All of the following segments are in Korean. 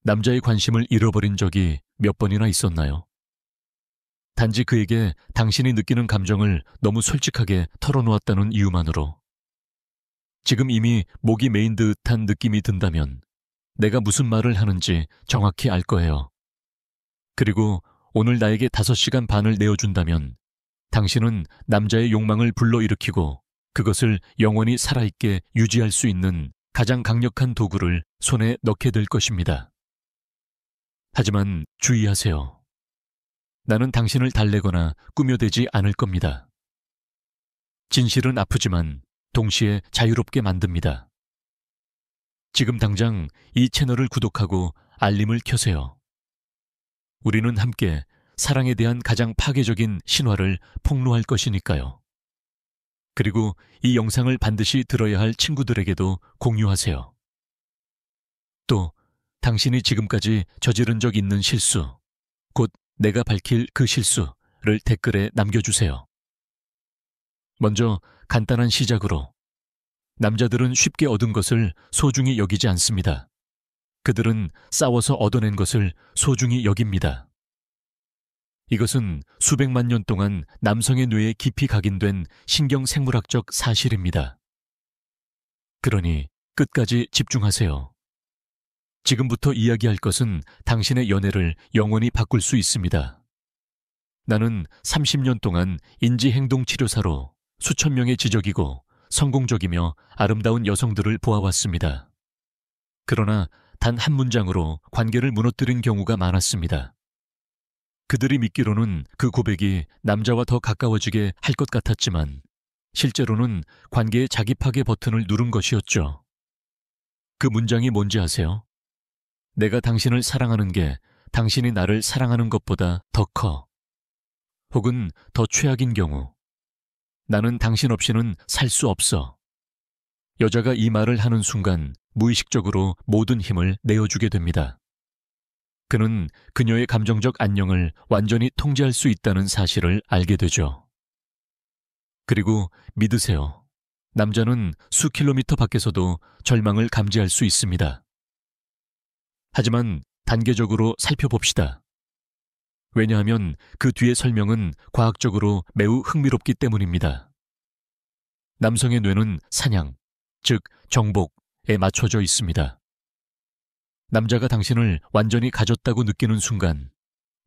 남자의 관심을 잃어버린 적이 몇 번이나 있었나요? 단지 그에게 당신이 느끼는 감정을 너무 솔직하게 털어놓았다는 이유만으로. 지금 이미 목이 메인 듯한 느낌이 든다면 내가 무슨 말을 하는지 정확히 알 거예요. 그리고 오늘 나에게 5시간 반을 내어준다면 당신은 남자의 욕망을 불러일으키고 그것을 영원히 살아있게 유지할 수 있는 가장 강력한 도구를 손에 넣게 될 것입니다. 하지만 주의하세요. 나는 당신을 달래거나 꾸며대지 않을 겁니다. 진실은 아프지만 동시에 자유롭게 만듭니다. 지금 당장 이 채널을 구독하고 알림을 켜세요. 우리는 함께 사랑에 대한 가장 파괴적인 신화를 폭로할 것이니까요. 그리고 이 영상을 반드시 들어야 할 친구들에게도 공유하세요. 또 당신이 지금까지 저지른 적 있는 실수, 곧 내가 밝힐 그 실수를 댓글에 남겨주세요. 먼저 간단한 시작으로. 남자들은 쉽게 얻은 것을 소중히 여기지 않습니다. 그들은 싸워서 얻어낸 것을 소중히 여깁니다. 이것은 수백만 년 동안 남성의 뇌에 깊이 각인된 신경생물학적 사실입니다. 그러니 끝까지 집중하세요. 지금부터 이야기할 것은 당신의 연애를 영원히 바꿀 수 있습니다. 나는 30년 동안 인지행동치료사로 수천 명의 지적이고 성공적이며 아름다운 여성들을 보아왔습니다. 그러나 단 한 문장으로 관계를 무너뜨린 경우가 많았습니다. 그들이 믿기로는 그 고백이 남자와 더 가까워지게 할 것 같았지만 실제로는 관계의 자기 파괴 버튼을 누른 것이었죠. 그 문장이 뭔지 아세요? 내가 당신을 사랑하는 게 당신이 나를 사랑하는 것보다 더 커. 혹은 더 최악인 경우, 나는 당신 없이는 살 수 없어. 여자가 이 말을 하는 순간 무의식적으로 모든 힘을 내어주게 됩니다. 그는 그녀의 감정적 안녕을 완전히 통제할 수 있다는 사실을 알게 되죠. 그리고 믿으세요. 남자는 수 킬로미터 밖에서도 절망을 감지할 수 있습니다. 하지만 단계적으로 살펴봅시다. 왜냐하면 그 뒤의 설명은 과학적으로 매우 흥미롭기 때문입니다. 남성의 뇌는 사냥, 즉 정복에 맞춰져 있습니다. 남자가 당신을 완전히 가졌다고 느끼는 순간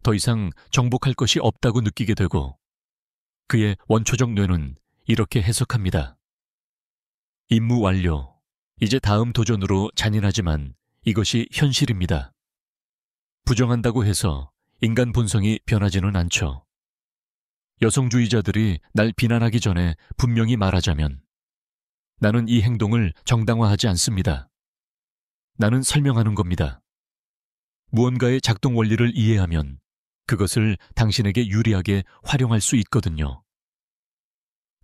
더 이상 정복할 것이 없다고 느끼게 되고 그의 원초적 뇌는 이렇게 해석합니다. 임무 완료. 이제 다음 도전으로 잔인하지만 이것이 현실입니다. 부정한다고 해서 인간 본성이 변하지는 않죠. 여성주의자들이 날 비난하기 전에 분명히 말하자면 나는 이 행동을 정당화하지 않습니다. 나는 설명하는 겁니다. 무언가의 작동 원리를 이해하면 그것을 당신에게 유리하게 활용할 수 있거든요.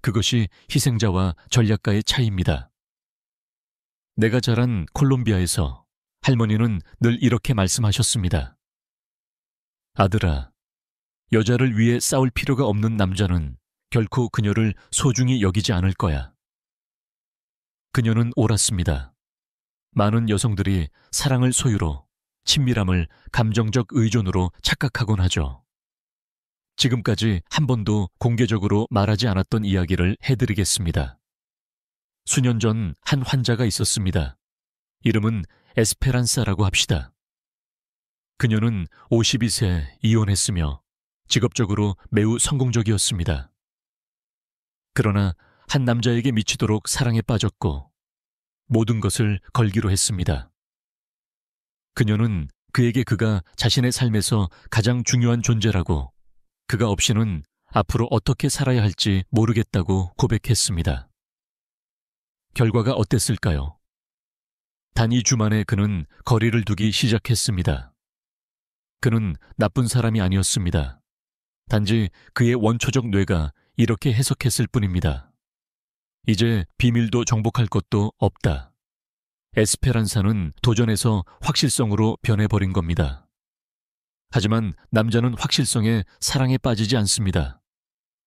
그것이 희생자와 전략가의 차이입니다. 내가 자란 콜롬비아에서 할머니는 늘 이렇게 말씀하셨습니다. 아들아, 여자를 위해 싸울 필요가 없는 남자는 결코 그녀를 소중히 여기지 않을 거야. 그녀는 옳았습니다. 많은 여성들이 사랑을 소유로, 친밀함을 감정적 의존으로 착각하곤 하죠. 지금까지 한 번도 공개적으로 말하지 않았던 이야기를 해드리겠습니다. 수년 전 한 환자가 있었습니다. 이름은 에스페란사라고 합시다. 그녀는 52세 이혼했으며 직업적으로 매우 성공적이었습니다. 그러나 한 남자에게 미치도록 사랑에 빠졌고 모든 것을 걸기로 했습니다. 그녀는 그에게 그가 자신의 삶에서 가장 중요한 존재라고, 그가 없이는 앞으로 어떻게 살아야 할지 모르겠다고 고백했습니다. 결과가 어땠을까요? 단 2주 만에 그는 거리를 두기 시작했습니다. 그는 나쁜 사람이 아니었습니다. 단지 그의 원초적 뇌가 이렇게 해석했을 뿐입니다. 이제 비밀도 정복할 것도 없다. 에스페란사는 도전에서 확실성으로 변해버린 겁니다. 하지만 남자는 확실성에 사랑에 빠지지 않습니다.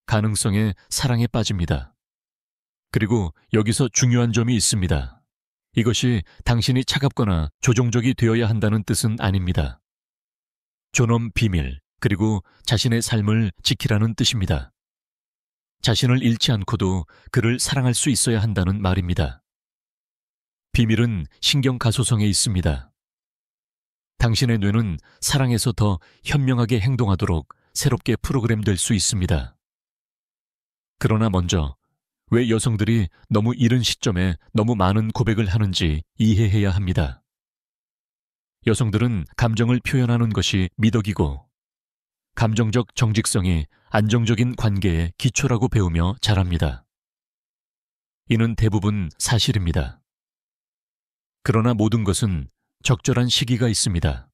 가능성에 사랑에 빠집니다. 그리고 여기서 중요한 점이 있습니다. 이것이 당신이 차갑거나 조종적이 되어야 한다는 뜻은 아닙니다. 존엄 비밀, 그리고 자신의 삶을 지키라는 뜻입니다. 자신을 잃지 않고도 그를 사랑할 수 있어야 한다는 말입니다. 비밀은 신경 가소성에 있습니다. 당신의 뇌는 사랑에서 더 현명하게 행동하도록 새롭게 프로그램될 수 있습니다. 그러나 먼저 왜 여성들이 너무 이른 시점에 너무 많은 고백을 하는지 이해해야 합니다. 여성들은 감정을 표현하는 것이 미덕이고 감정적 정직성이 안정적인 관계의 기초라고 배우며 자랍니다. 이는 대부분 사실입니다. 그러나 모든 것은 적절한 시기가 있습니다.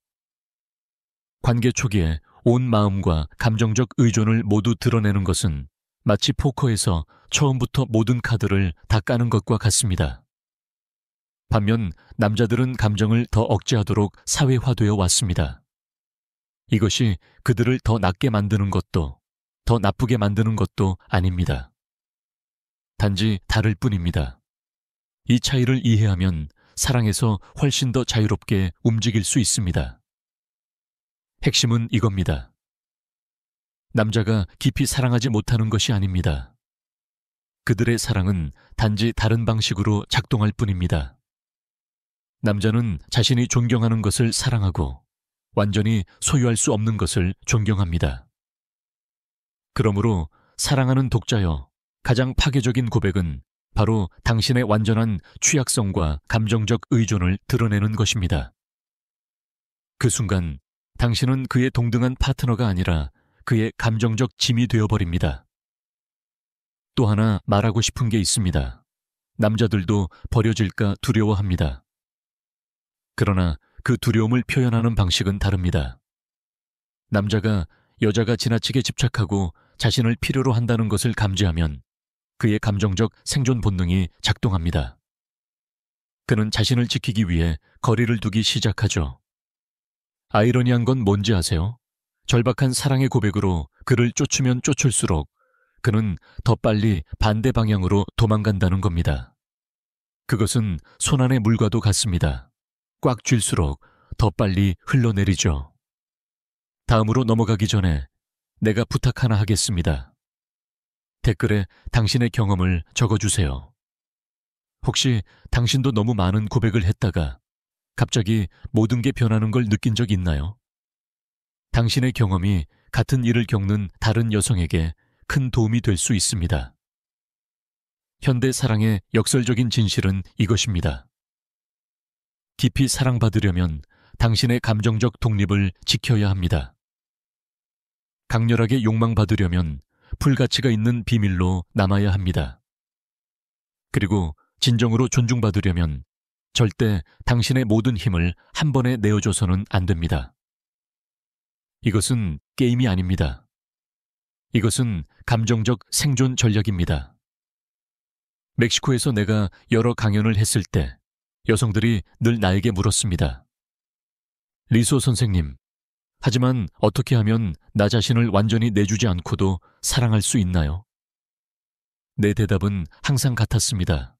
관계 초기에 온 마음과 감정적 의존을 모두 드러내는 것은 마치 포커에서 처음부터 모든 카드를 다 까는 것과 같습니다. 반면 남자들은 감정을 더 억제하도록 사회화되어 왔습니다. 이것이 그들을 더 낮게 만드는 것도 더 나쁘게 만드는 것도 아닙니다. 단지 다를 뿐입니다. 이 차이를 이해하면 사랑에서 훨씬 더 자유롭게 움직일 수 있습니다. 핵심은 이겁니다. 남자가 깊이 사랑하지 못하는 것이 아닙니다. 그들의 사랑은 단지 다른 방식으로 작동할 뿐입니다. 남자는 자신이 존경하는 것을 사랑하고 완전히 소유할 수 없는 것을 존경합니다. 그러므로 사랑하는 독자여, 가장 파괴적인 고백은 바로 당신의 완전한 취약성과 감정적 의존을 드러내는 것입니다. 그 순간 당신은 그의 동등한 파트너가 아니라 그의 감정적 짐이 되어버립니다. 또 하나 말하고 싶은 게 있습니다. 남자들도 버려질까 두려워합니다. 그러나 그 두려움을 표현하는 방식은 다릅니다. 남자가 여자가 지나치게 집착하고 자신을 필요로 한다는 것을 감지하면 그의 감정적 생존 본능이 작동합니다. 그는 자신을 지키기 위해 거리를 두기 시작하죠. 아이러니한 건 뭔지 아세요? 절박한 사랑의 고백으로 그를 쫓으면 쫓을수록 그는 더 빨리 반대 방향으로 도망간다는 겁니다. 그것은 손안의 물과도 같습니다. 꽉 쥘수록 더 빨리 흘러내리죠. 다음으로 넘어가기 전에 내가 부탁 하나 하겠습니다. 댓글에 당신의 경험을 적어주세요. 혹시 당신도 너무 많은 고백을 했다가 갑자기 모든 게 변하는 걸 느낀 적 있나요? 당신의 경험이 같은 일을 겪는 다른 여성에게 큰 도움이 될 수 있습니다. 현대 사랑의 역설적인 진실은 이것입니다. 깊이 사랑받으려면 당신의 감정적 독립을 지켜야 합니다. 강렬하게 욕망받으려면 불가치가 있는 비밀로 남아야 합니다. 그리고 진정으로 존중받으려면 절대 당신의 모든 힘을 한 번에 내어줘서는 안 됩니다. 이것은 게임이 아닙니다. 이것은 감정적 생존 전략입니다. 멕시코에서 내가 여러 강연을 했을 때 여성들이 늘 나에게 물었습니다. 리소 선생님, 하지만 어떻게 하면 나 자신을 완전히 내주지 않고도 사랑할 수 있나요? 내 대답은 항상 같았습니다.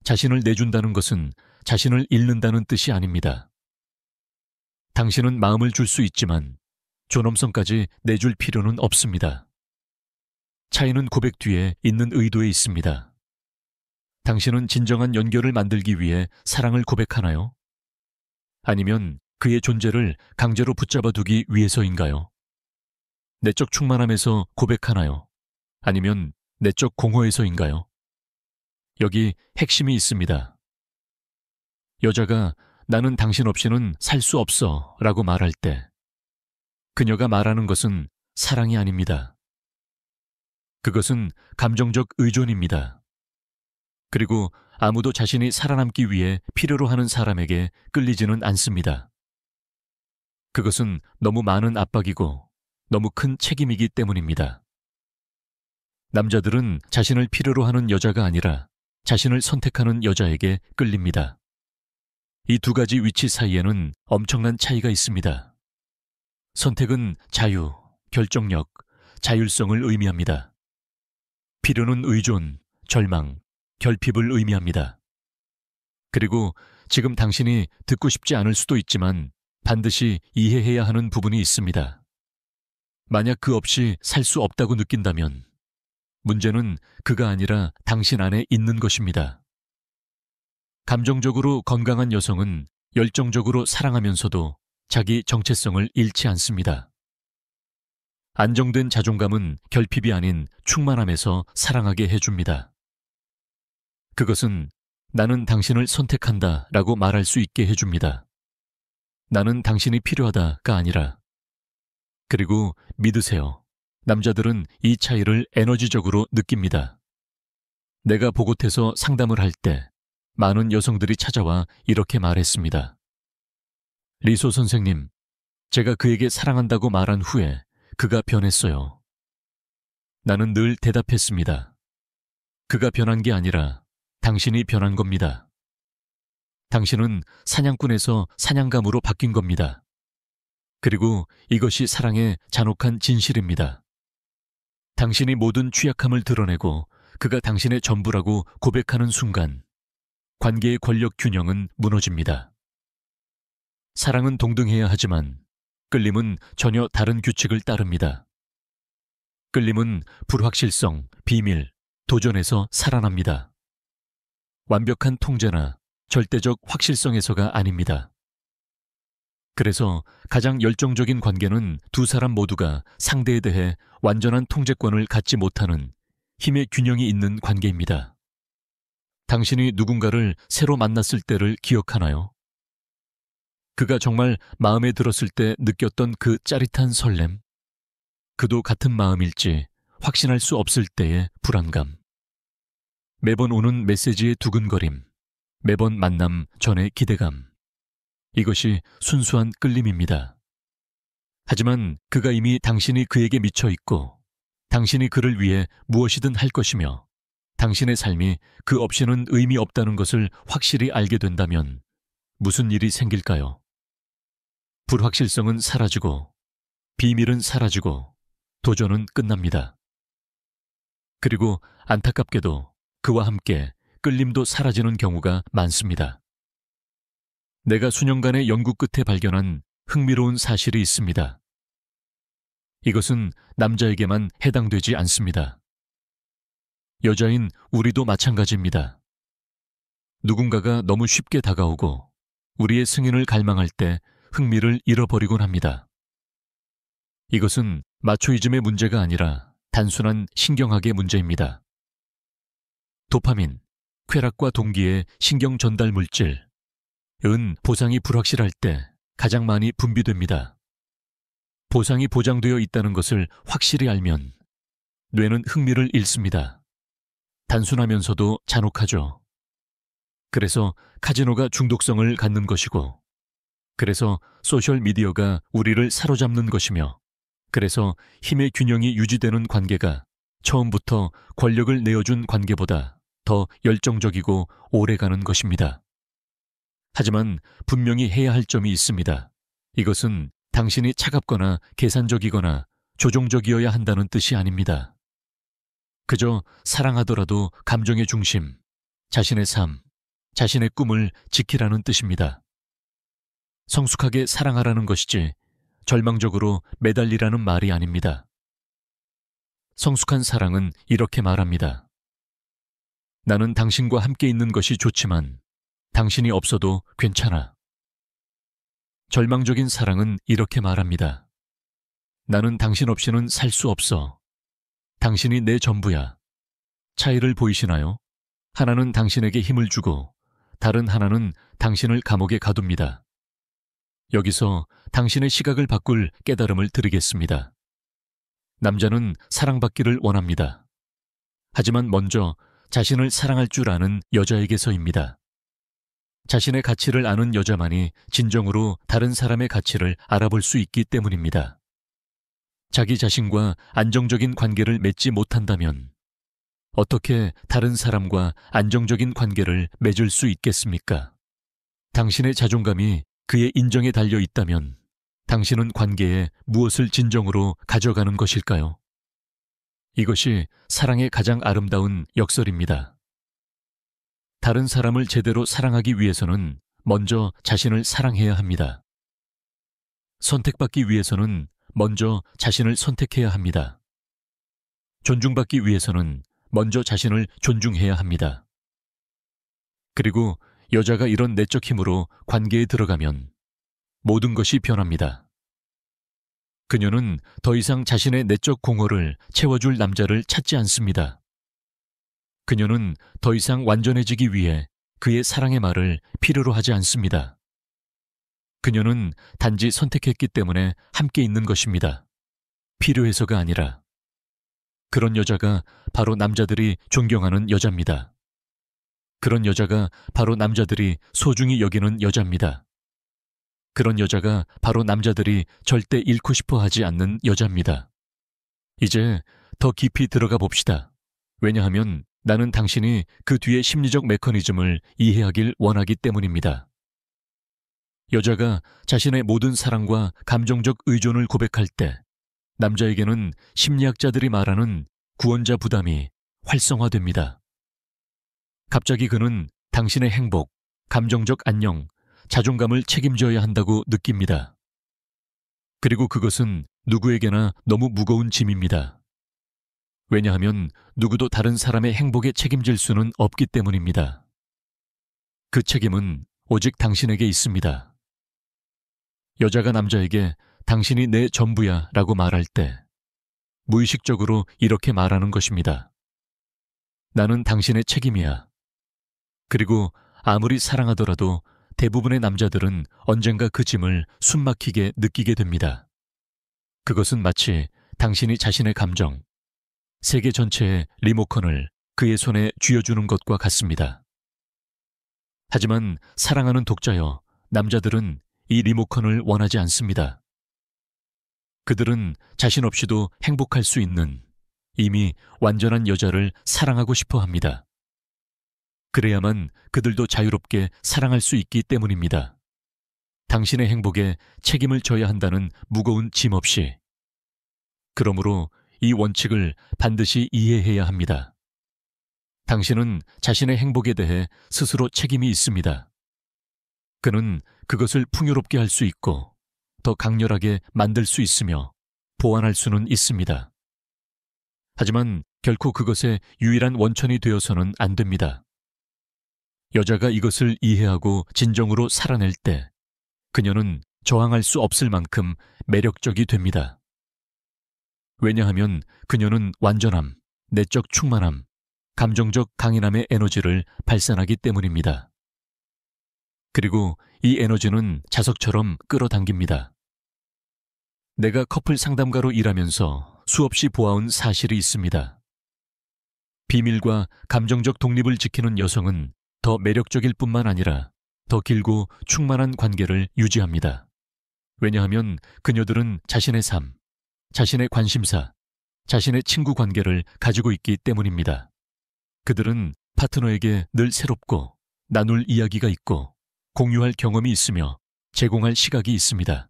자신을 내준다는 것은 자신을 잃는다는 뜻이 아닙니다. 당신은 마음을 줄 수 있지만 존엄성까지 내줄 필요는 없습니다. 차이는 고백 뒤에 있는 의도에 있습니다. 당신은 진정한 연결을 만들기 위해 사랑을 고백하나요? 아니면 그의 존재를 강제로 붙잡아 두기 위해서인가요? 내적 충만함에서 고백하나요? 아니면 내적 공허에서인가요? 여기 핵심이 있습니다. 여자가 나는 당신 없이는 살 수 없어 라고 말할 때 그녀가 말하는 것은 사랑이 아닙니다. 그것은 감정적 의존입니다. 그리고 아무도 자신이 살아남기 위해 필요로 하는 사람에게 끌리지는 않습니다. 그것은 너무 많은 압박이고 너무 큰 책임이기 때문입니다. 남자들은 자신을 필요로 하는 여자가 아니라 자신을 선택하는 여자에게 끌립니다. 이 두 가지 위치 사이에는 엄청난 차이가 있습니다. 선택은 자유, 결정력, 자율성을 의미합니다. 필요는 의존, 절망, 결핍을 의미합니다. 그리고 지금 당신이 듣고 싶지 않을 수도 있지만 반드시 이해해야 하는 부분이 있습니다. 만약 그 없이 살 수 없다고 느낀다면 문제는 그가 아니라 당신 안에 있는 것입니다. 감정적으로 건강한 여성은 열정적으로 사랑하면서도 자기 정체성을 잃지 않습니다. 안정된 자존감은 결핍이 아닌 충만함에서 사랑하게 해줍니다. 그것은 나는 당신을 선택한다 라고 말할 수 있게 해줍니다. 나는 당신이 필요하다가 아니라. 그리고 믿으세요. 남자들은 이 차이를 에너지적으로 느낍니다. 내가 보곳해서 상담을 할 때 많은 여성들이 찾아와 이렇게 말했습니다. 리소 선생님, 제가 그에게 사랑한다고 말한 후에 그가 변했어요. 나는 늘 대답했습니다. 그가 변한 게 아니라 당신이 변한 겁니다. 당신은 사냥꾼에서 사냥감으로 바뀐 겁니다. 그리고 이것이 사랑의 잔혹한 진실입니다. 당신이 모든 취약함을 드러내고 그가 당신의 전부라고 고백하는 순간 관계의 권력 균형은 무너집니다. 사랑은 동등해야 하지만 끌림은 전혀 다른 규칙을 따릅니다. 끌림은 불확실성, 비밀, 도전에서 살아납니다. 완벽한 통제나 절대적 확실성에서가 아닙니다. 그래서 가장 열정적인 관계는 두 사람 모두가 상대에 대해 완전한 통제권을 갖지 못하는 힘의 균형이 있는 관계입니다. 당신이 누군가를 새로 만났을 때를 기억하나요? 그가 정말 마음에 들었을 때 느꼈던 그 짜릿한 설렘? 그도 같은 마음일지 확신할 수 없을 때의 불안감. 매번 오는 메시지의 두근거림, 매번 만남 전의 기대감. 이것이 순수한 끌림입니다. 하지만 그가 이미 당신이 그에게 미쳐 있고 당신이 그를 위해 무엇이든 할 것이며 당신의 삶이 그 없이는 의미 없다는 것을 확실히 알게 된다면 무슨 일이 생길까요? 불확실성은 사라지고 비밀은 사라지고 도전은 끝납니다. 그리고 안타깝게도 그와 함께 끌림도 사라지는 경우가 많습니다. 내가 수년간의 연구 끝에 발견한 흥미로운 사실이 있습니다. 이것은 남자에게만 해당되지 않습니다. 여자인 우리도 마찬가지입니다. 누군가가 너무 쉽게 다가오고 우리의 승인을 갈망할 때 흥미를 잃어버리곤 합니다. 이것은 마초이즘의 문제가 아니라 단순한 신경학의 문제입니다. 도파민, 쾌락과 동기의 신경 전달 물질, 은 보상이 불확실할 때 가장 많이 분비됩니다. 보상이 보장되어 있다는 것을 확실히 알면 뇌는 흥미를 잃습니다. 단순하면서도 잔혹하죠. 그래서 카지노가 중독성을 갖는 것이고, 그래서 소셜미디어가 우리를 사로잡는 것이며, 그래서 힘의 균형이 유지되는 관계가 처음부터 권력을 내어준 관계보다 더 열정적이고 오래가는 것입니다. 하지만 분명히 해야 할 점이 있습니다. 이것은 당신이 차갑거나 계산적이거나 조종적이어야 한다는 뜻이 아닙니다. 그저 사랑하더라도 감정의 중심, 자신의 삶, 자신의 꿈을 지키라는 뜻입니다. 성숙하게 사랑하라는 것이지 절망적으로 매달리라는 말이 아닙니다. 성숙한 사랑은 이렇게 말합니다. 나는 당신과 함께 있는 것이 좋지만 당신이 없어도 괜찮아. 절망적인 사랑은 이렇게 말합니다. 나는 당신 없이는 살 수 없어. 당신이 내 전부야. 차이를 보이시나요? 하나는 당신에게 힘을 주고 다른 하나는 당신을 감옥에 가둡니다. 여기서 당신의 시각을 바꿀 깨달음을 드리겠습니다. 남자는 사랑받기를 원합니다. 하지만 먼저 자신을 사랑할 줄 아는 여자에게서입니다. 자신의 가치를 아는 여자만이 진정으로 다른 사람의 가치를 알아볼 수 있기 때문입니다. 자기 자신과 안정적인 관계를 맺지 못한다면 어떻게 다른 사람과 안정적인 관계를 맺을 수 있겠습니까? 당신의 자존감이 그의 인정에 달려 있다면 당신은 관계에 무엇을 진정으로 가져가는 것일까요? 이것이 사랑의 가장 아름다운 역설입니다. 다른 사람을 제대로 사랑하기 위해서는 먼저 자신을 사랑해야 합니다. 선택받기 위해서는 먼저 자신을 선택해야 합니다. 존중받기 위해서는 먼저 자신을 존중해야 합니다. 그리고 여자가 이런 내적 힘으로 관계에 들어가면 모든 것이 변합니다. 그녀는 더 이상 자신의 내적 공허를 채워줄 남자를 찾지 않습니다. 그녀는 더 이상 완전해지기 위해 그의 사랑의 말을 필요로 하지 않습니다. 그녀는 단지 선택했기 때문에 함께 있는 것입니다. 필요해서가 아니라. 그런 여자가 바로 남자들이 존경하는 여자입니다. 그런 여자가 바로 남자들이 소중히 여기는 여자입니다. 그런 여자가 바로 남자들이 절대 잃고 싶어 하지 않는 여자입니다. 이제 더 깊이 들어가 봅시다. 왜냐하면 나는 당신이 그 뒤의 심리적 메커니즘을 이해하길 원하기 때문입니다. 여자가 자신의 모든 사랑과 감정적 의존을 고백할 때 남자에게는 심리학자들이 말하는 구원자 부담이 활성화됩니다. 갑자기 그는 당신의 행복, 감정적 안녕, 자존감을 책임져야 한다고 느낍니다. 그리고 그것은 누구에게나 너무 무거운 짐입니다. 왜냐하면 누구도 다른 사람의 행복에 책임질 수는 없기 때문입니다. 그 책임은 오직 당신에게 있습니다. 여자가 남자에게 당신이 내 전부야 라고 말할 때 무의식적으로 이렇게 말하는 것입니다. 나는 당신의 책임이야. 그리고 아무리 사랑하더라도 대부분의 남자들은 언젠가 그 짐을 숨막히게 느끼게 됩니다. 그것은 마치 당신이 자신의 감정, 세계 전체의 리모컨을 그의 손에 쥐어주는 것과 같습니다. 하지만 사랑하는 독자여, 남자들은 이 리모컨을 원하지 않습니다. 그들은 자신 없이도 행복할 수 있는 이미 완전한 여자를 사랑하고 싶어 합니다. 그래야만 그들도 자유롭게 사랑할 수 있기 때문입니다. 당신의 행복에 책임을 져야 한다는 무거운 짐 없이. 그러므로 이 원칙을 반드시 이해해야 합니다. 당신은 자신의 행복에 대해 스스로 책임이 있습니다. 그는 그것을 풍요롭게 할 수 있고 더 강렬하게 만들 수 있으며 보완할 수는 있습니다. 하지만 결코 그것의 유일한 원천이 되어서는 안 됩니다. 여자가 이것을 이해하고 진정으로 살아낼 때 그녀는 저항할 수 없을 만큼 매력적이 됩니다. 왜냐하면 그녀는 완전함, 내적 충만함, 감정적 강인함의 에너지를 발산하기 때문입니다. 그리고 이 에너지는 자석처럼 끌어당깁니다. 내가 커플 상담가로 일하면서 수없이 보아온 사실이 있습니다. 비밀과 감정적 독립을 지키는 여성은 더 매력적일 뿐만 아니라 더 길고 충만한 관계를 유지합니다. 왜냐하면 그녀들은 자신의 삶, 자신의 관심사, 자신의 친구 관계를 가지고 있기 때문입니다. 그들은 파트너에게 늘 새롭고 나눌 이야기가 있고 공유할 경험이 있으며 제공할 시각이 있습니다.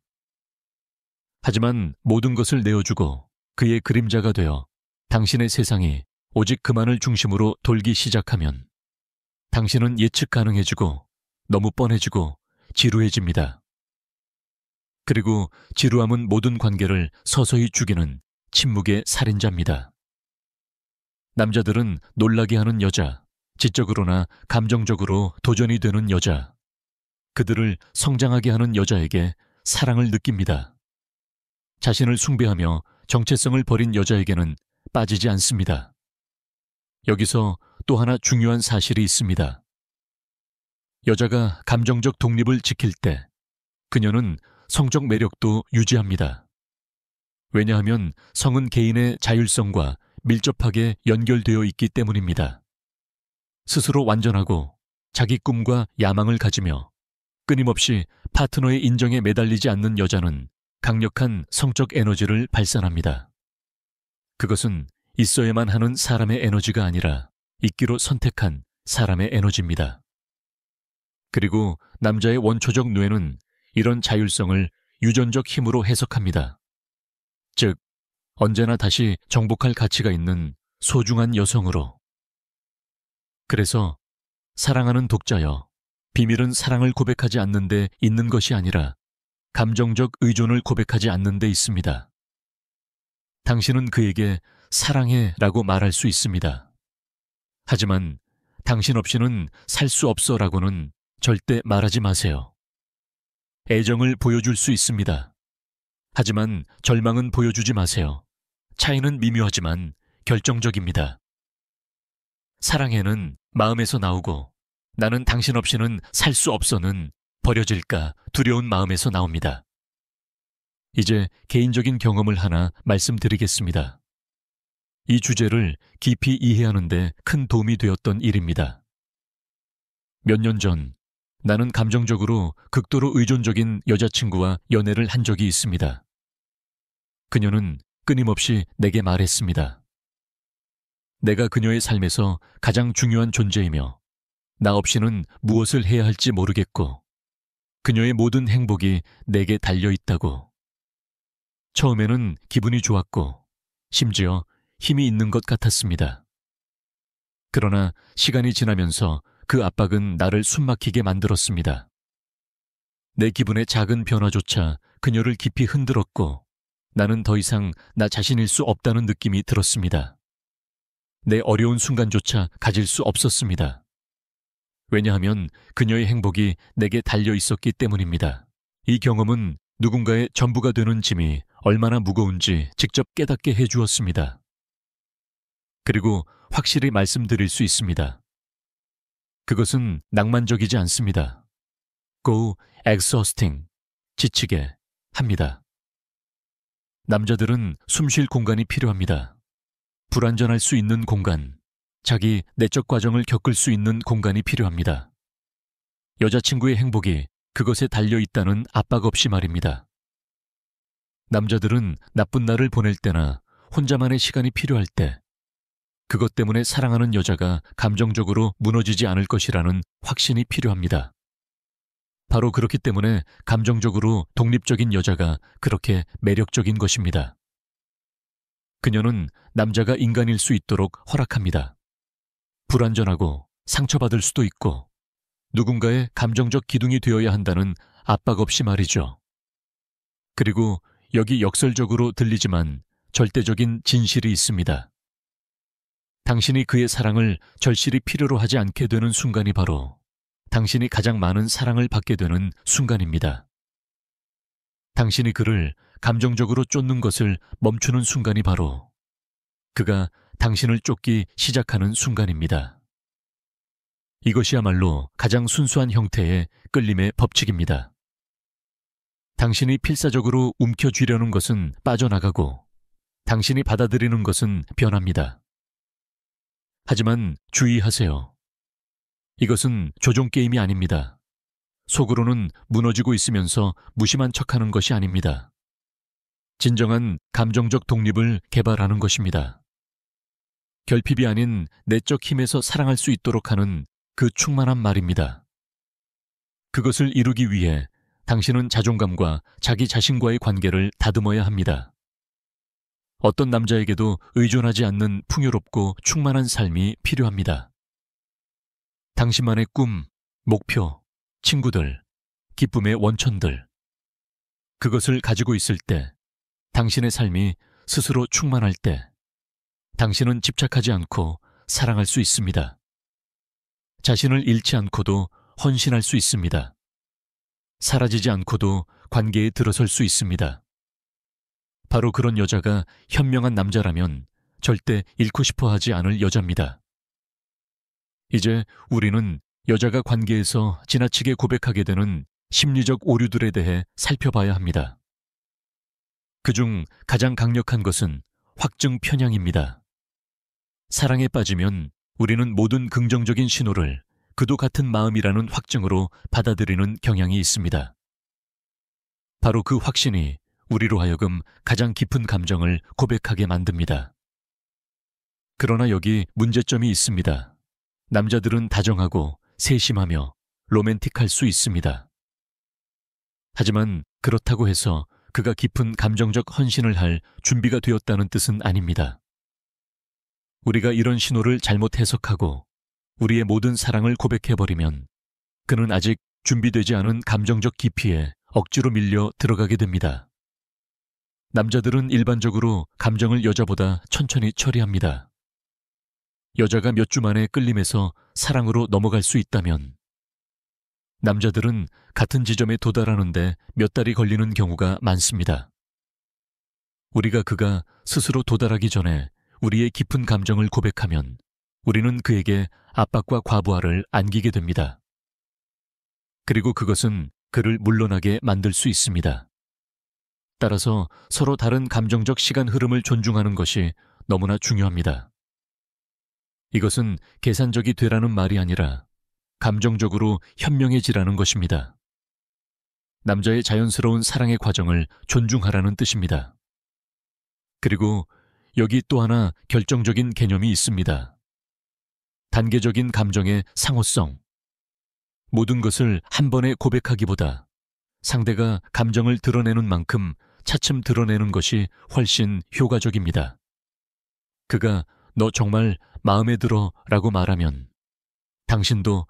하지만 모든 것을 내어주고 그의 그림자가 되어 당신의 세상이 오직 그만을 중심으로 돌기 시작하면 당신은 예측 가능해지고 너무 뻔해지고 지루해집니다. 그리고 지루함은 모든 관계를 서서히 죽이는 침묵의 살인자입니다. 남자들은 놀라게 하는 여자, 지적으로나 감정적으로 도전이 되는 여자, 그들을 성장하게 하는 여자에게 사랑을 느낍니다. 자신을 숭배하며 정체성을 버린 여자에게는 빠지지 않습니다. 여기서 또 하나 중요한 사실이 있습니다. 여자가 감정적 독립을 지킬 때 그녀는 성적 매력도 유지합니다. 왜냐하면 성은 개인의 자율성과 밀접하게 연결되어 있기 때문입니다. 스스로 완전하고 자기 꿈과 야망을 가지며 끊임없이 파트너의 인정에 매달리지 않는 여자는 강력한 성적 에너지를 발산합니다. 그것은 있어야만 하는 사람의 에너지가 아니라 있기로 선택한 사람의 에너지입니다. 그리고 남자의 원초적 뇌는 이런 자율성을 유전적 힘으로 해석합니다. 즉, 언제나 다시 정복할 가치가 있는 소중한 여성으로. 그래서 사랑하는 독자여, 비밀은 사랑을 고백하지 않는 데 있는 것이 아니라 감정적 의존을 고백하지 않는 데 있습니다. 당신은 그에게 사랑해 라고 말할 수 있습니다. 하지만 당신 없이는 살 수 없어 라고는 절대 말하지 마세요. 애정을 보여줄 수 있습니다. 하지만 절망은 보여주지 마세요. 차이는 미묘하지만 결정적입니다. 사랑해는 마음에서 나오고 나는 당신 없이는 살 수 없어는 버려질까 두려운 마음에서 나옵니다. 이제 개인적인 경험을 하나 말씀드리겠습니다. 이 주제를 깊이 이해하는 데 큰 도움이 되었던 일입니다. 몇 년 전 나는 감정적으로 극도로 의존적인 여자친구와 연애를 한 적이 있습니다. 그녀는 끊임없이 내게 말했습니다. 내가 그녀의 삶에서 가장 중요한 존재이며 나 없이는 무엇을 해야 할지 모르겠고 그녀의 모든 행복이 내게 달려 있다고. 처음에는 기분이 좋았고 심지어 힘이 있는 것 같았습니다. 그러나 시간이 지나면서 그 압박은 나를 숨막히게 만들었습니다. 내 기분의 작은 변화조차 그녀를 깊이 흔들었고 나는 더 이상 나 자신일 수 없다는 느낌이 들었습니다. 내 어려운 순간조차 가질 수 없었습니다. 왜냐하면 그녀의 행복이 내게 달려 있었기 때문입니다. 이 경험은 누군가의 전부가 되는 짐이 얼마나 무거운지 직접 깨닫게 해주었습니다. 그리고 확실히 말씀드릴 수 있습니다. 그것은 낭만적이지 않습니다. Go exhausting, 지치게 합니다. 남자들은 숨쉴 공간이 필요합니다. 불완전할 수 있는 공간, 자기 내적 과정을 겪을 수 있는 공간이 필요합니다. 여자친구의 행복이 그것에 달려 있다는 압박 없이 말입니다. 남자들은 나쁜 날을 보낼 때나 혼자만의 시간이 필요할 때, 그것 때문에 사랑하는 여자가 감정적으로 무너지지 않을 것이라는 확신이 필요합니다. 바로 그렇기 때문에 감정적으로 독립적인 여자가 그렇게 매력적인 것입니다. 그녀는 남자가 인간일 수 있도록 허락합니다. 불완전하고 상처받을 수도 있고 누군가의 감정적 기둥이 되어야 한다는 압박 없이 말이죠. 그리고 여기 역설적으로 들리지만 절대적인 진실이 있습니다. 당신이 그의 사랑을 절실히 필요로 하지 않게 되는 순간이 바로 당신이 가장 많은 사랑을 받게 되는 순간입니다. 당신이 그를 감정적으로 쫓는 것을 멈추는 순간이 바로 그가 당신을 쫓기 시작하는 순간입니다. 이것이야말로 가장 순수한 형태의 끌림의 법칙입니다. 당신이 필사적으로 움켜쥐려는 것은 빠져나가고 당신이 받아들이는 것은 변합니다. 하지만 주의하세요. 이것은 조종게임이 아닙니다. 속으로는 무너지고 있으면서 무심한 척하는 것이 아닙니다. 진정한 감정적 독립을 개발하는 것입니다. 결핍이 아닌 내적 힘에서 사랑할 수 있도록 하는 그 충만한 말입니다. 그것을 이루기 위해 당신은 자존감과 자기 자신과의 관계를 다듬어야 합니다. 어떤 남자에게도 의존하지 않는 풍요롭고 충만한 삶이 필요합니다. 당신만의 꿈, 목표, 친구들, 기쁨의 원천들. 그것을 가지고 있을 때, 당신의 삶이 스스로 충만할 때, 당신은 집착하지 않고 사랑할 수 있습니다. 자신을 잃지 않고도 헌신할 수 있습니다. 사라지지 않고도 관계에 들어설 수 있습니다. 바로 그런 여자가 현명한 남자라면 절대 잃고 싶어 하지 않을 여자입니다. 이제 우리는 여자가 관계에서 지나치게 고백하게 되는 심리적 오류들에 대해 살펴봐야 합니다. 그중 가장 강력한 것은 확증 편향입니다. 사랑에 빠지면 우리는 모든 긍정적인 신호를 그도 같은 마음이라는 확증으로 받아들이는 경향이 있습니다. 바로 그 확신이 우리로 하여금 가장 깊은 감정을 고백하게 만듭니다. 그러나 여기 문제점이 있습니다. 남자들은 다정하고 세심하며 로맨틱할 수 있습니다. 하지만 그렇다고 해서 그가 깊은 감정적 헌신을 할 준비가 되었다는 뜻은 아닙니다. 우리가 이런 신호를 잘못 해석하고 우리의 모든 사랑을 고백해버리면 그는 아직 준비되지 않은 감정적 깊이에 억지로 밀려 들어가게 됩니다. 남자들은 일반적으로 감정을 여자보다 천천히 처리합니다. 여자가 몇 주 만에 끌림에서 사랑으로 넘어갈 수 있다면 남자들은 같은 지점에 도달하는데 몇 달이 걸리는 경우가 많습니다. 우리가 그가 스스로 도달하기 전에 우리의 깊은 감정을 고백하면 우리는 그에게 압박과 과부하를 안기게 됩니다. 그리고 그것은 그를 물러나게 만들 수 있습니다. 따라서 서로 다른 감정적 시간 흐름을 존중하는 것이 너무나 중요합니다. 이것은 계산적이 되라는 말이 아니라 감정적으로 현명해지라는 것입니다. 남자의 자연스러운 사랑의 과정을 존중하라는 뜻입니다. 그리고 여기 또 하나 결정적인 개념이 있습니다. 단계적인 감정의 상호성. 모든 것을 한 번에 고백하기보다 상대가 감정을 드러내는 만큼 차츰 드러내는 것이 훨씬 효과적입니다. 그가 너 정말 마음에 들어 라고 말하면 당신도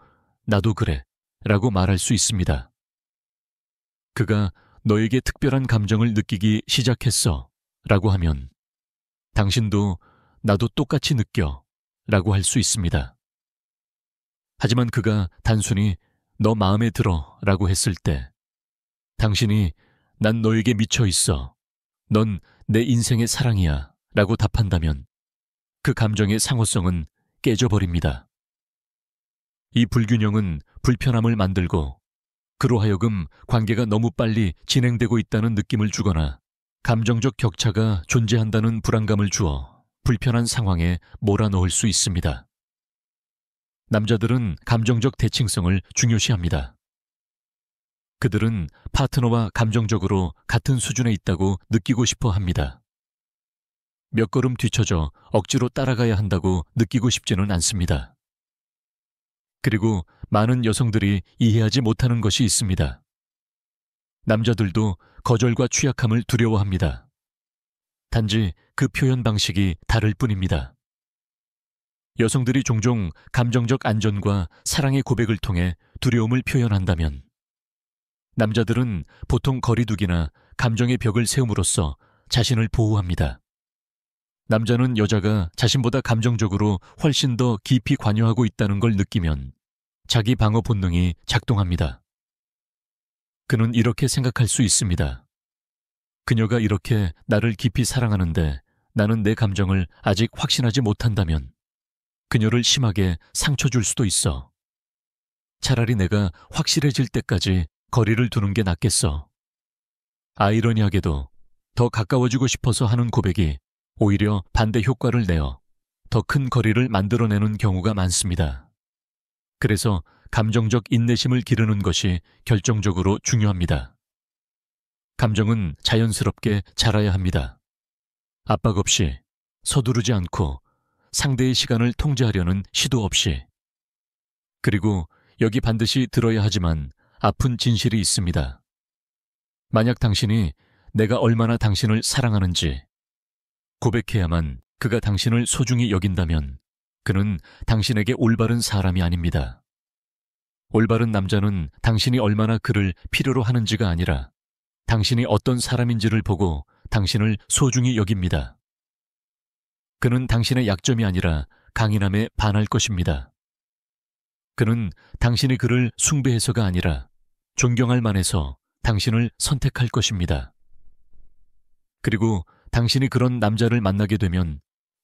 나도 그래 라고 말할 수 있습니다. 그가 너에게 특별한 감정을 느끼기 시작했어 라고 하면 당신도 나도 똑같이 느껴 라고 할 수 있습니다. 하지만 그가 단순히 너 마음에 들어 라고 했을 때 당신이 난 너에게 미쳐 있어. 넌 내 인생의 사랑이야 라고 답한다면 그 감정의 상호성은 깨져버립니다. 이 불균형은 불편함을 만들고 그로 하여금 관계가 너무 빨리 진행되고 있다는 느낌을 주거나 감정적 격차가 존재한다는 불안감을 주어 불편한 상황에 몰아넣을 수 있습니다. 남자들은 감정적 대칭성을 중요시합니다. 그들은 파트너와 감정적으로 같은 수준에 있다고 느끼고 싶어 합니다. 몇 걸음 뒤처져 억지로 따라가야 한다고 느끼고 싶지는 않습니다. 그리고 많은 여성들이 이해하지 못하는 것이 있습니다. 남자들도 거절과 취약함을 두려워합니다. 단지 그 표현 방식이 다를 뿐입니다. 여성들이 종종 감정적 안전과 사랑의 고백을 통해 두려움을 표현한다면 남자들은 보통 거리두기나 감정의 벽을 세움으로써 자신을 보호합니다. 남자는 여자가 자신보다 감정적으로 훨씬 더 깊이 관여하고 있다는 걸 느끼면 자기 방어 본능이 작동합니다. 그는 이렇게 생각할 수 있습니다. 그녀가 이렇게 나를 깊이 사랑하는데 나는 내 감정을 아직 확신하지 못한다면 그녀를 심하게 상처 줄 수도 있어. 차라리 내가 확실해질 때까지 거리를 두는 게 낫겠어. 아이러니하게도 더 가까워지고 싶어서 하는 고백이 오히려 반대 효과를 내어 더 큰 거리를 만들어내는 경우가 많습니다. 그래서 감정적 인내심을 기르는 것이 결정적으로 중요합니다. 감정은 자연스럽게 자라야 합니다. 압박 없이, 서두르지 않고, 상대의 시간을 통제하려는 시도 없이. 그리고 여기 반드시 들어야 하지만 아픈 진실이 있습니다. 만약 당신이 내가 얼마나 당신을 사랑하는지 고백해야만 그가 당신을 소중히 여긴다면 그는 당신에게 올바른 사람이 아닙니다. 올바른 남자는 당신이 얼마나 그를 필요로 하는지가 아니라 당신이 어떤 사람인지를 보고 당신을 소중히 여깁니다. 그는 당신의 약점이 아니라 강인함에 반할 것입니다. 그는 당신이 그를 숭배해서가 아니라 존경할 만해서 당신을 선택할 것입니다. 그리고 당신이 그런 남자를 만나게 되면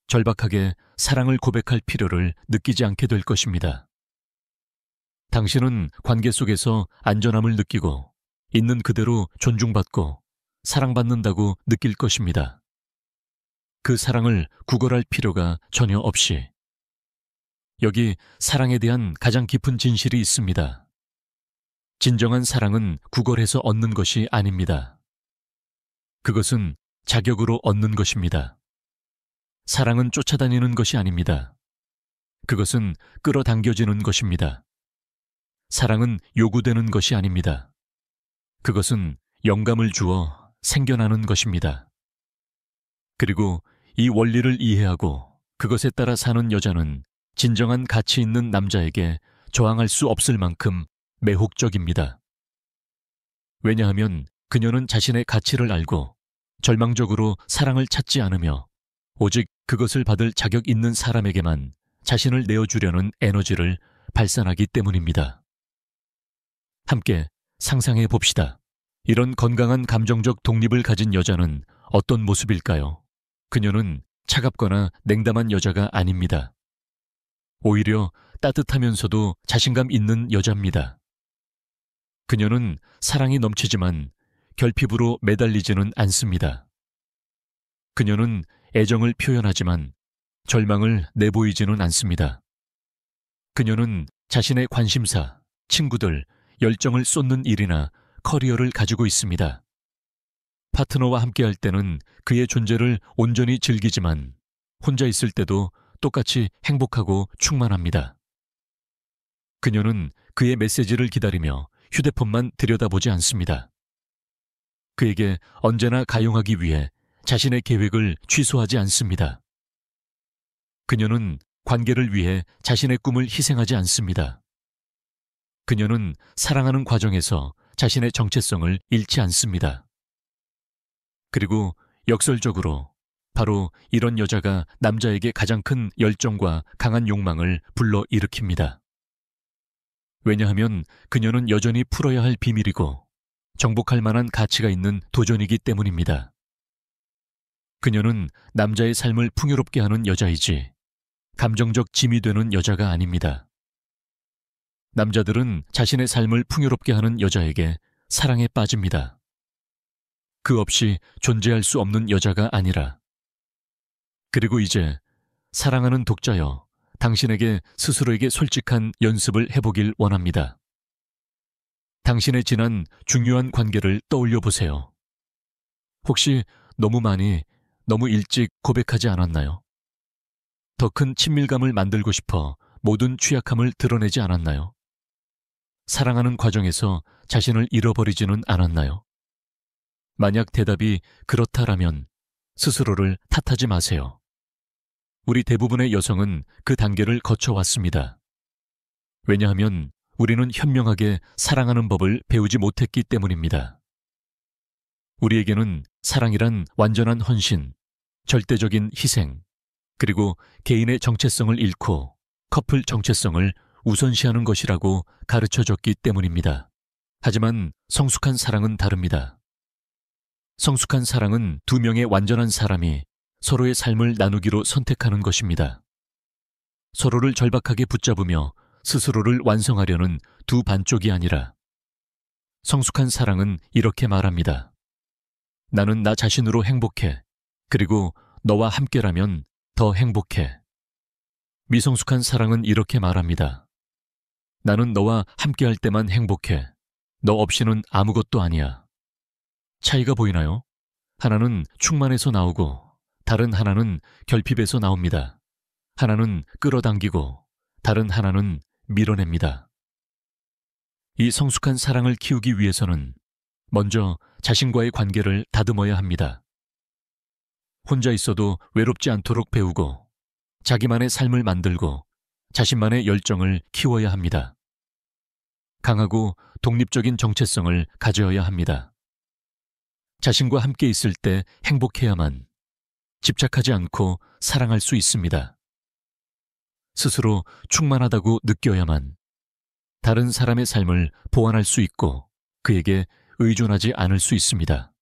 절박하게 사랑을 고백할 필요를 느끼지 않게 될 것입니다. 당신은 관계 속에서 안전함을 느끼고 있는 그대로 존중받고 사랑받는다고 느낄 것입니다. 그 사랑을 구걸할 필요가 전혀 없이. 여기 사랑에 대한 가장 깊은 진실이 있습니다. 진정한 사랑은 구걸해서 얻는 것이 아닙니다. 그것은 자격으로 얻는 것입니다. 사랑은 쫓아다니는 것이 아닙니다. 그것은 끌어당겨지는 것입니다. 사랑은 요구되는 것이 아닙니다. 그것은 영감을 주어 생겨나는 것입니다. 그리고 이 원리를 이해하고 그것에 따라 사는 여자는 진정한 가치 있는 남자에게 저항할 수 없을 만큼 매혹적입니다. 왜냐하면 그녀는 자신의 가치를 알고 절망적으로 사랑을 찾지 않으며 오직 그것을 받을 자격 있는 사람에게만 자신을 내어주려는 에너지를 발산하기 때문입니다. 함께 상상해 봅시다. 이런 건강한 감정적 독립을 가진 여자는 어떤 모습일까요? 그녀는 차갑거나 냉담한 여자가 아닙니다. 오히려 따뜻하면서도 자신감 있는 여자입니다. 그녀는 사랑이 넘치지만 결핍으로 매달리지는 않습니다. 그녀는 애정을 표현하지만 절망을 내보이지는 않습니다. 그녀는 자신의 관심사, 친구들, 열정을 쏟는 일이나 커리어를 가지고 있습니다. 파트너와 함께할 때는 그의 존재를 온전히 즐기지만 혼자 있을 때도 똑같이 행복하고 충만합니다. 그녀는 그의 메시지를 기다리며 휴대폰만 들여다보지 않습니다. 그에게 언제나 가용하기 위해 자신의 계획을 취소하지 않습니다. 그녀는 관계를 위해 자신의 꿈을 희생하지 않습니다. 그녀는 사랑하는 과정에서 자신의 정체성을 잃지 않습니다. 그리고 역설적으로 바로 이런 여자가 남자에게 가장 큰 열정과 강한 욕망을 불러일으킵니다. 왜냐하면 그녀는 여전히 풀어야 할 비밀이고 정복할 만한 가치가 있는 도전이기 때문입니다. 그녀는 남자의 삶을 풍요롭게 하는 여자이지 감정적 짐이 되는 여자가 아닙니다. 남자들은 자신의 삶을 풍요롭게 하는 여자에게 사랑에 빠집니다. 그 없이 존재할 수 없는 여자가 아니라. 그리고 이제 사랑하는 독자여, 당신에게 스스로에게 솔직한 연습을 해보길 원합니다. 당신의 지난 중요한 관계를 떠올려 보세요. 혹시 너무 많이, 너무 일찍 고백하지 않았나요? 더 큰 친밀감을 만들고 싶어 모든 취약함을 드러내지 않았나요? 사랑하는 과정에서 자신을 잃어버리지는 않았나요? 만약 대답이 그렇다라면 스스로를 탓하지 마세요. 우리 대부분의 여성은 그 단계를 거쳐왔습니다. 왜냐하면 우리는 현명하게 사랑하는 법을 배우지 못했기 때문입니다. 우리에게는 사랑이란 완전한 헌신, 절대적인 희생, 그리고 개인의 정체성을 잃고 커플 정체성을 우선시하는 것이라고 가르쳐줬기 때문입니다. 하지만 성숙한 사랑은 다릅니다. 성숙한 사랑은 두 명의 완전한 사람이 서로의 삶을 나누기로 선택하는 것입니다. 서로를 절박하게 붙잡으며 스스로를 완성하려는 두 반쪽이 아니라 성숙한 사랑은 이렇게 말합니다. 나는 나 자신으로 행복해. 그리고 너와 함께라면 더 행복해. 미성숙한 사랑은 이렇게 말합니다. 나는 너와 함께할 때만 행복해. 너 없이는 아무것도 아니야. 차이가 보이나요? 하나는 충만해서 나오고 다른 하나는 결핍에서 나옵니다. 하나는 끌어당기고 다른 하나는 밀어냅니다. 이 성숙한 사랑을 키우기 위해서는 먼저 자신과의 관계를 다듬어야 합니다. 혼자 있어도 외롭지 않도록 배우고 자기만의 삶을 만들고 자신만의 열정을 키워야 합니다. 강하고 독립적인 정체성을 가져야 합니다. 자신과 함께 있을 때 행복해야만, 집착하지 않고 사랑할 수 있습니다. 스스로 충만하다고 느껴야만 다른 사람의 삶을 보완할 수 있고 그에게 의존하지 않을 수 있습니다.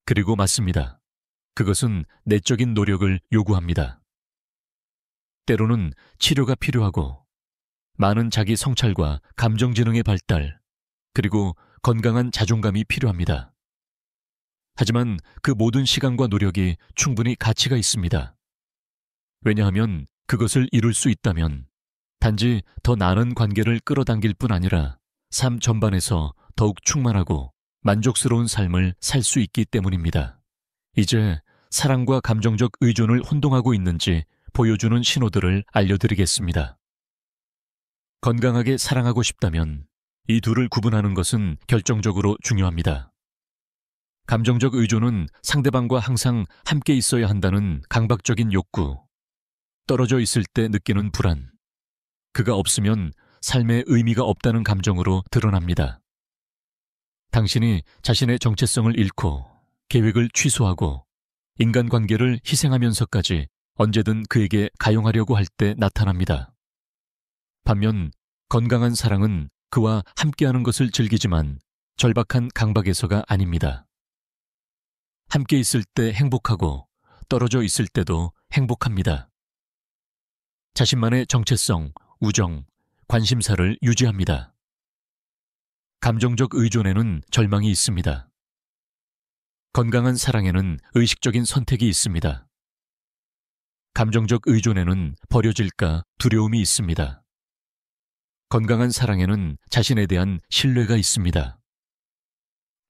그리고 맞습니다. 그것은 내적인 노력을 요구합니다. 때로는 치료가 필요하고 많은 자기 성찰과 감정지능의 발달, 그리고 건강한 자존감이 필요합니다. 하지만 그 모든 시간과 노력이 충분히 가치가 있습니다. 왜냐하면 그것을 이룰 수 있다면 단지 더 나은 관계를 끌어당길 뿐 아니라 삶 전반에서 더욱 충만하고 만족스러운 삶을 살 수 있기 때문입니다. 이제 사랑과 감정적 의존을 혼동하고 있는지 보여주는 신호들을 알려드리겠습니다. 건강하게 사랑하고 싶다면 이 둘을 구분하는 것은 결정적으로 중요합니다. 감정적 의존은 상대방과 항상 함께 있어야 한다는 강박적인 욕구, 떨어져 있을 때 느끼는 불안, 그가 없으면 삶에 의미가 없다는 감정으로 드러납니다. 당신이 자신의 정체성을 잃고 계획을 취소하고 인간관계를 희생하면서까지 언제든 그에게 가용하려고 할 때 나타납니다. 반면 건강한 사랑은 그와 함께하는 것을 즐기지만 절박한 강박에서가 아닙니다. 함께 있을 때 행복하고 떨어져 있을 때도 행복합니다. 자신만의 정체성, 우정, 관심사를 유지합니다. 감정적 의존에는 절망이 있습니다. 건강한 사랑에는 의식적인 선택이 있습니다. 감정적 의존에는 버려질까 두려움이 있습니다. 건강한 사랑에는 자신에 대한 신뢰가 있습니다.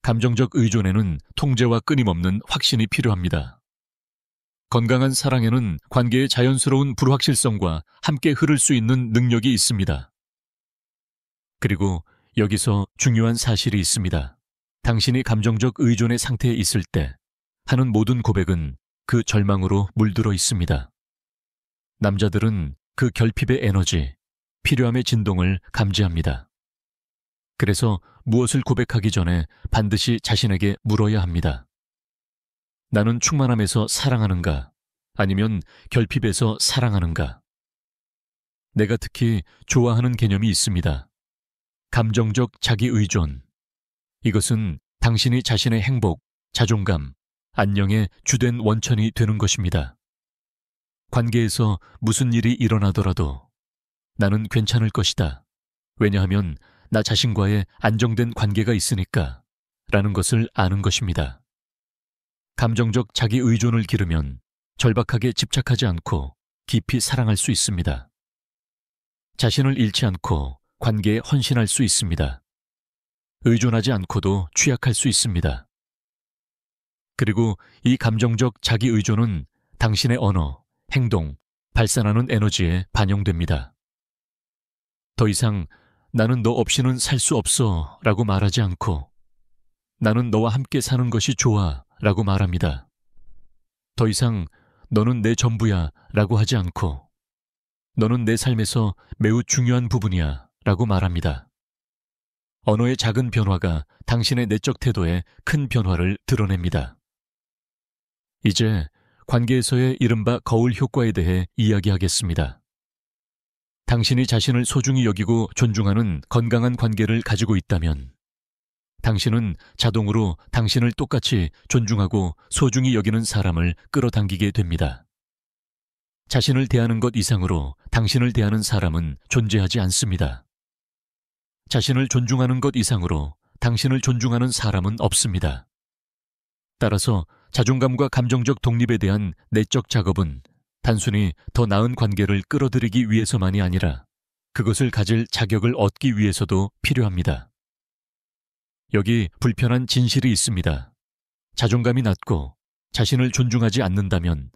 감정적 의존에는 통제와 끊임없는 확신이 필요합니다. 건강한 사랑에는 관계의 자연스러운 불확실성과 함께 흐를 수 있는 능력이 있습니다. 그리고 여기서 중요한 사실이 있습니다. 당신이 감정적 의존의 상태에 있을 때 하는 모든 고백은 그 절망으로 물들어 있습니다. 남자들은 그 결핍의 에너지, 필요함의 진동을 감지합니다. 그래서 무엇을 고백하기 전에 반드시 자신에게 물어야 합니다. 나는 충만함에서 사랑하는가? 아니면 결핍에서 사랑하는가? 내가 특히 좋아하는 개념이 있습니다. 감정적 자기의존. 이것은 당신이 자신의 행복, 자존감, 안녕의 주된 원천이 되는 것입니다. 관계에서 무슨 일이 일어나더라도 나는 괜찮을 것이다. 왜냐하면 나 자신과의 안정된 관계가 있으니까 라는 것을 아는 것입니다. 감정적 자기의존을 기르면 절박하게 집착하지 않고 깊이 사랑할 수 있습니다. 자신을 잃지 않고 관계에 헌신할 수 있습니다. 의존하지 않고도 취약할 수 있습니다. 그리고 이 감정적 자기의존은 당신의 언어, 행동, 발산하는 에너지에 반영됩니다. 더 이상 나는 너 없이는 살 수 없어 라고 말하지 않고 나는 너와 함께 사는 것이 좋아 라고 말합니다. 더 이상 너는 내 전부야 라고 하지 않고 너는 내 삶에서 매우 중요한 부분이야 라고 말합니다. 언어의 작은 변화가 당신의 내적 태도에 큰 변화를 드러냅니다. 이제 관계에서의 이른바 거울 효과에 대해 이야기하겠습니다. 당신이 자신을 소중히 여기고 존중하는 건강한 관계를 가지고 있다면 당신은 자동으로 당신을 똑같이 존중하고 소중히 여기는 사람을 끌어당기게 됩니다. 자신을 대하는 것 이상으로 당신을 대하는 사람은 존재하지 않습니다. 자신을 존중하는 것 이상으로 당신을 존중하는 사람은 없습니다. 따라서 자존감과 감정적 독립에 대한 내적 작업은 단순히 더 나은 관계를 끌어들이기 위해서만이 아니라 그것을 가질 자격을 얻기 위해서도 필요합니다. 여기 불편한 진실이 있습니다. 자존감이 낮고 자신을 존중하지 않는다면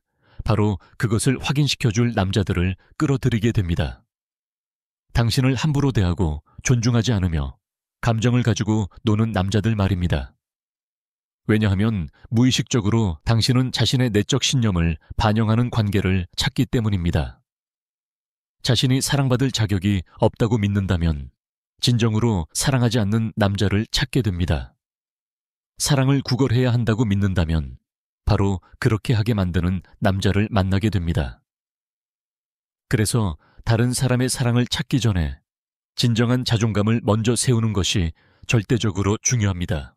바로 그것을 확인시켜줄 남자들을 끌어들이게 됩니다. 당신을 함부로 대하고 존중하지 않으며 감정을 가지고 노는 남자들 말입니다. 왜냐하면 무의식적으로 당신은 자신의 내적 신념을 반영하는 관계를 찾기 때문입니다. 자신이 사랑받을 자격이 없다고 믿는다면 진정으로 사랑하지 않는 남자를 찾게 됩니다. 사랑을 구걸해야 한다고 믿는다면 바로 그렇게 하게 만드는 남자를 만나게 됩니다. 그래서 다른 사람의 사랑을 찾기 전에 진정한 자존감을 먼저 세우는 것이 절대적으로 중요합니다.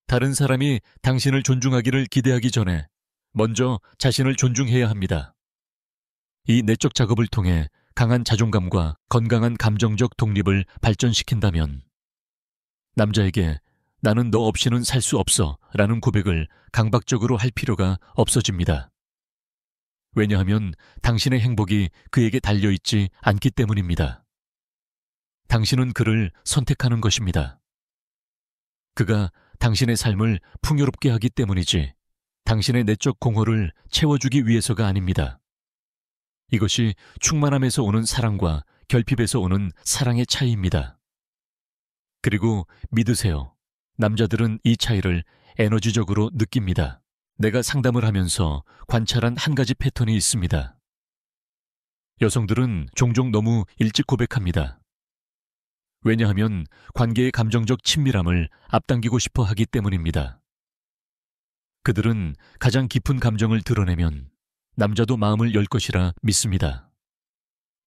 다른 사람이 당신을 존중하기를 기대하기 전에 먼저 자신을 존중해야 합니다. 이 내적 작업을 통해 강한 자존감과 건강한 감정적 독립을 발전시킨다면 남자에게 나는 너 없이는 살 수 없어 라는 고백을 강박적으로 할 필요가 없어집니다. 왜냐하면 당신의 행복이 그에게 달려있지 않기 때문입니다. 당신은 그를 선택하는 것입니다. 그가 당신의 삶을 풍요롭게 하기 때문이지 당신의 내적 공허를 채워주기 위해서가 아닙니다. 이것이 충만함에서 오는 사랑과 결핍에서 오는 사랑의 차이입니다. 그리고 믿으세요. 남자들은 이 차이를 에너지적으로 느낍니다. 내가 상담을 하면서 관찰한 한 가지 패턴이 있습니다. 여성들은 종종 너무 일찍 고백합니다. 왜냐하면 관계의 감정적 친밀함을 앞당기고 싶어 하기 때문입니다. 그들은 가장 깊은 감정을 드러내면 남자도 마음을 열 것이라 믿습니다.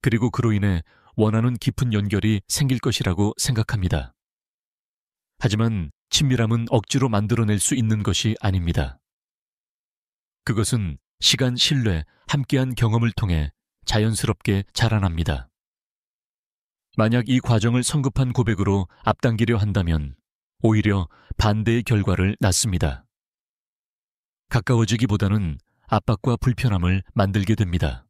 그리고 그로 인해 원하는 깊은 연결이 생길 것이라고 생각합니다. 하지만 친밀함은 억지로 만들어낼 수 있는 것이 아닙니다. 그것은 시간, 신뢰, 함께한 경험을 통해 자연스럽게 자라납니다. 만약 이 과정을 성급한 고백으로 앞당기려 한다면 오히려 반대의 결과를 낳습니다. 가까워지기보다는 압박과 불편함을 만들게 됩니다.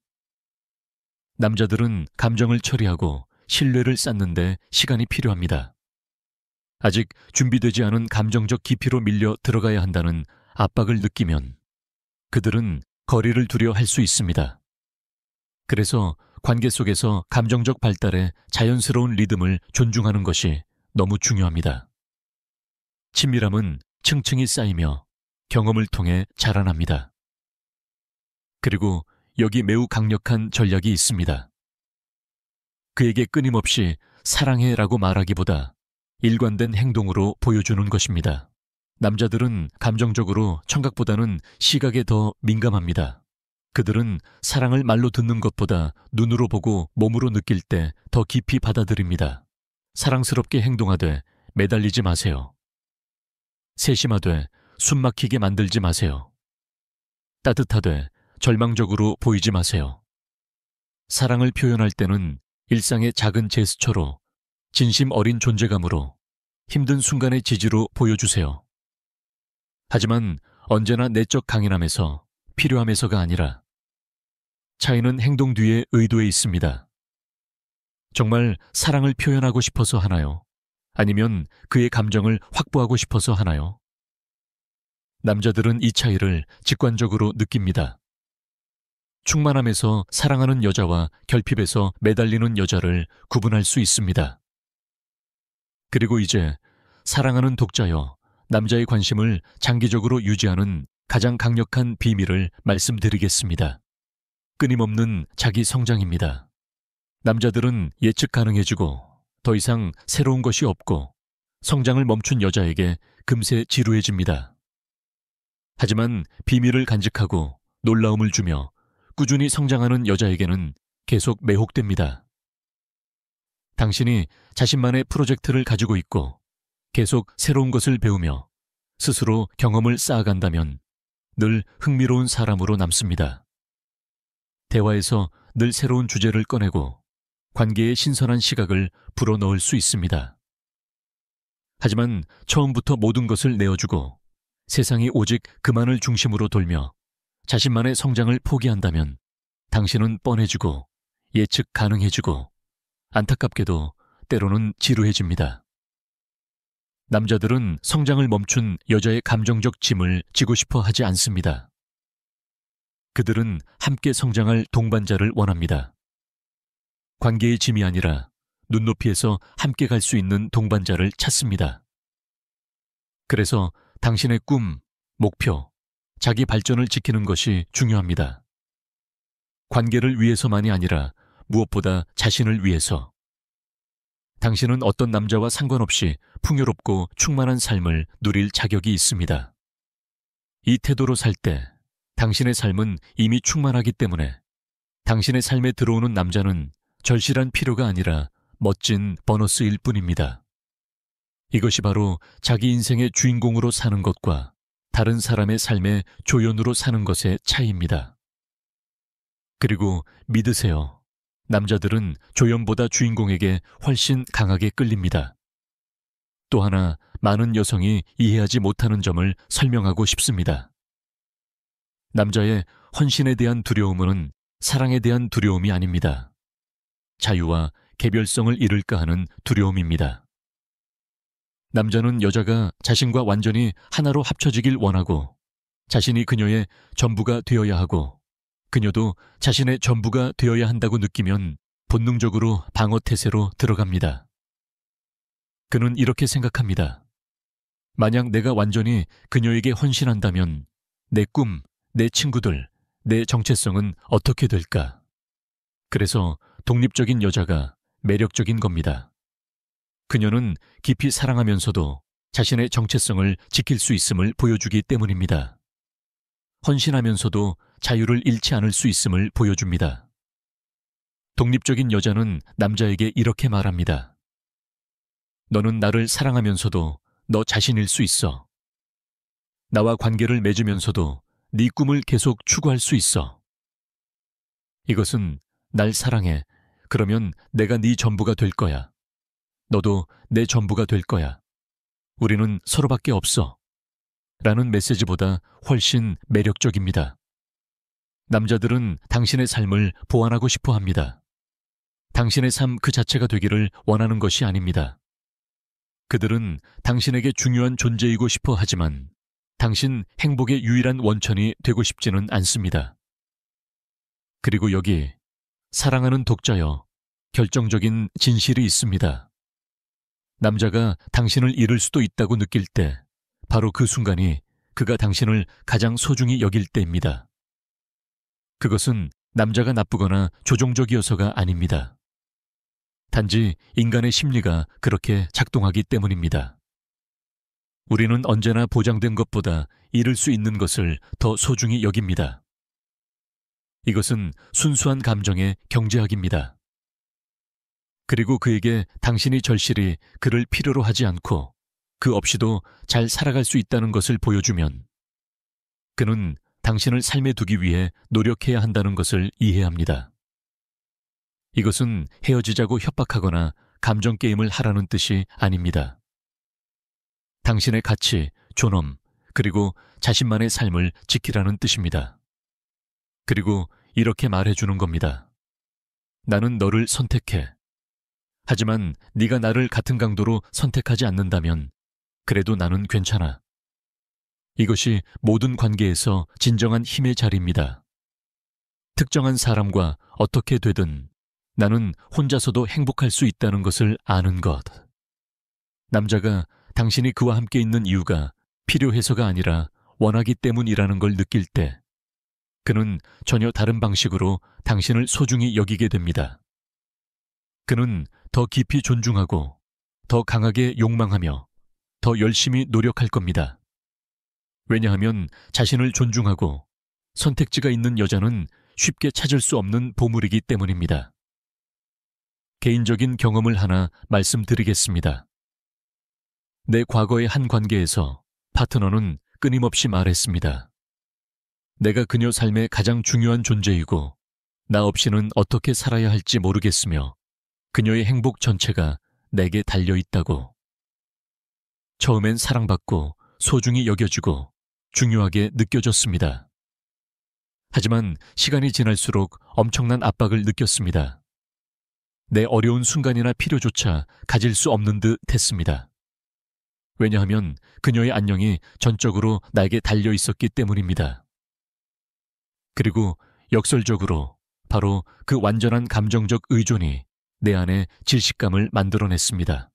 남자들은 감정을 처리하고 신뢰를 쌓는데 시간이 필요합니다. 아직 준비되지 않은 감정적 깊이로 밀려 들어가야 한다는 압박을 느끼면 그들은 거리를 두려 할 수 있습니다. 그래서 관계 속에서 감정적 발달의 자연스러운 리듬을 존중하는 것이 너무 중요합니다. 친밀함은 층층이 쌓이며 경험을 통해 자라납니다. 그리고 여기 매우 강력한 전략이 있습니다. 그에게 끊임없이 사랑해라고 말하기보다 일관된 행동으로 보여주는 것입니다. 남자들은 감정적으로 청각보다는 시각에 더 민감합니다. 그들은 사랑을 말로 듣는 것보다 눈으로 보고 몸으로 느낄 때 더 깊이 받아들입니다. 사랑스럽게 행동하되 매달리지 마세요. 세심하되 숨막히게 만들지 마세요. 따뜻하되 절망적으로 보이지 마세요. 사랑을 표현할 때는 일상의 작은 제스처로 진심 어린 존재감으로 힘든 순간의 지지로 보여주세요. 하지만 언제나 내적 강인함에서 필요함에서가 아니라 차이는 행동 뒤에 의도에 있습니다. 정말 사랑을 표현하고 싶어서 하나요? 아니면 그의 감정을 확보하고 싶어서 하나요? 남자들은 이 차이를 직관적으로 느낍니다. 충만함에서 사랑하는 여자와 결핍에서 매달리는 여자를 구분할 수 있습니다. 그리고 이제 사랑하는 독자여, 남자의 관심을 장기적으로 유지하는 가장 강력한 비밀을 말씀드리겠습니다. 끊임없는 자기 성장입니다. 남자들은 예측 가능해지고 더 이상 새로운 것이 없고 성장을 멈춘 여자에게 금세 지루해집니다. 하지만 비밀을 간직하고 놀라움을 주며 꾸준히 성장하는 여자에게는 계속 매혹됩니다. 당신이 자신만의 프로젝트를 가지고 있고 계속 새로운 것을 배우며 스스로 경험을 쌓아간다면 늘 흥미로운 사람으로 남습니다. 대화에서 늘 새로운 주제를 꺼내고 관계의 신선한 시각을 불어넣을 수 있습니다. 하지만 처음부터 모든 것을 내어주고 세상이 오직 그만을 중심으로 돌며 자신만의 성장을 포기한다면 당신은 뻔해지고 예측 가능해지고 안타깝게도 때로는 지루해집니다. 남자들은 성장을 멈춘 여자의 감정적 짐을 지고 싶어 하지 않습니다. 그들은 함께 성장할 동반자를 원합니다. 관계의 짐이 아니라 눈높이에서 함께 갈 수 있는 동반자를 찾습니다. 그래서 당신의 꿈, 목표, 자기 발전을 지키는 것이 중요합니다. 관계를 위해서만이 아니라 무엇보다 자신을 위해서. 당신은 어떤 남자와 상관없이 풍요롭고 충만한 삶을 누릴 자격이 있습니다. 이 태도로 살 때 당신의 삶은 이미 충만하기 때문에 당신의 삶에 들어오는 남자는 절실한 필요가 아니라 멋진 보너스일 뿐입니다. 이것이 바로 자기 인생의 주인공으로 사는 것과 다른 사람의 삶의 조연으로 사는 것의 차이입니다. 그리고 믿으세요. 남자들은 조연보다 주인공에게 훨씬 강하게 끌립니다. 또 하나 많은 여성이 이해하지 못하는 점을 설명하고 싶습니다. 남자의 헌신에 대한 두려움은 사랑에 대한 두려움이 아닙니다. 자유와 개별성을 잃을까 하는 두려움입니다. 남자는 여자가 자신과 완전히 하나로 합쳐지길 원하고 자신이 그녀의 전부가 되어야 하고 그녀도 자신의 전부가 되어야 한다고 느끼면 본능적으로 방어 태세로 들어갑니다. 그는 이렇게 생각합니다. 만약 내가 완전히 그녀에게 헌신한다면 내 꿈, 내 친구들, 내 정체성은 어떻게 될까? 그래서 독립적인 여자가 매력적인 겁니다. 그녀는 깊이 사랑하면서도 자신의 정체성을 지킬 수 있음을 보여주기 때문입니다. 헌신하면서도 자유를 잃지 않을 수 있음을 보여줍니다. 독립적인 여자는 남자에게 이렇게 말합니다. 너는 나를 사랑하면서도 너 자신일 수 있어. 나와 관계를 맺으면서도 네 꿈을 계속 추구할 수 있어. 이것은 날 사랑해. 그러면 내가 네 전부가 될 거야. 너도 내 전부가 될 거야. 우리는 서로밖에 없어. 라는 메시지보다 훨씬 매력적입니다. 남자들은 당신의 삶을 보완하고 싶어 합니다. 당신의 삶 그 자체가 되기를 원하는 것이 아닙니다. 그들은 당신에게 중요한 존재이고 싶어 하지만 당신 행복의 유일한 원천이 되고 싶지는 않습니다. 그리고 여기 사랑하는 독자여, 결정적인 진실이 있습니다. 남자가 당신을 잃을 수도 있다고 느낄 때 바로 그 순간이 그가 당신을 가장 소중히 여길 때입니다. 그것은 남자가 나쁘거나 조종적이어서가 아닙니다. 단지 인간의 심리가 그렇게 작동하기 때문입니다. 우리는 언제나 보장된 것보다 잃을 수 있는 것을 더 소중히 여깁니다. 이것은 순수한 감정의 경제학입니다. 그리고 그에게 당신이 절실히 그를 필요로 하지 않고 그 없이도 잘 살아갈 수 있다는 것을 보여주면 그는 당신을 삶에 두기 위해 노력해야 한다는 것을 이해합니다. 이것은 헤어지자고 협박하거나 감정 게임을 하라는 뜻이 아닙니다. 당신의 가치, 존엄, 그리고 자신만의 삶을 지키라는 뜻입니다. 그리고 이렇게 말해주는 겁니다. 나는 너를 선택해. 하지만 네가 나를 같은 강도로 선택하지 않는다면 그래도 나는 괜찮아. 이것이 모든 관계에서 진정한 힘의 자리입니다. 특정한 사람과 어떻게 되든 나는 혼자서도 행복할 수 있다는 것을 아는 것. 남자가 당신이 그와 함께 있는 이유가 필요해서가 아니라 원하기 때문이라는 걸 느낄 때 그는 전혀 다른 방식으로 당신을 소중히 여기게 됩니다. 그는 더 깊이 존중하고 더 강하게 욕망하며 더 열심히 노력할 겁니다. 왜냐하면 자신을 존중하고 선택지가 있는 여자는 쉽게 찾을 수 없는 보물이기 때문입니다. 개인적인 경험을 하나 말씀드리겠습니다. 내 과거의 한 관계에서 파트너는 끊임없이 말했습니다. 내가 그녀 삶의 가장 중요한 존재이고 나 없이는 어떻게 살아야 할지 모르겠으며 그녀의 행복 전체가 내게 달려있다고. 처음엔 사랑받고 소중히 여겨지고 중요하게 느껴졌습니다. 하지만 시간이 지날수록 엄청난 압박을 느꼈습니다. 내 어려운 순간이나 필요조차 가질 수 없는 듯 했습니다. 왜냐하면 그녀의 안녕이 전적으로 나에게 달려 있었기 때문입니다. 그리고 역설적으로 바로 그 완전한 감정적 의존이 내 안에 질식감을 만들어냈습니다.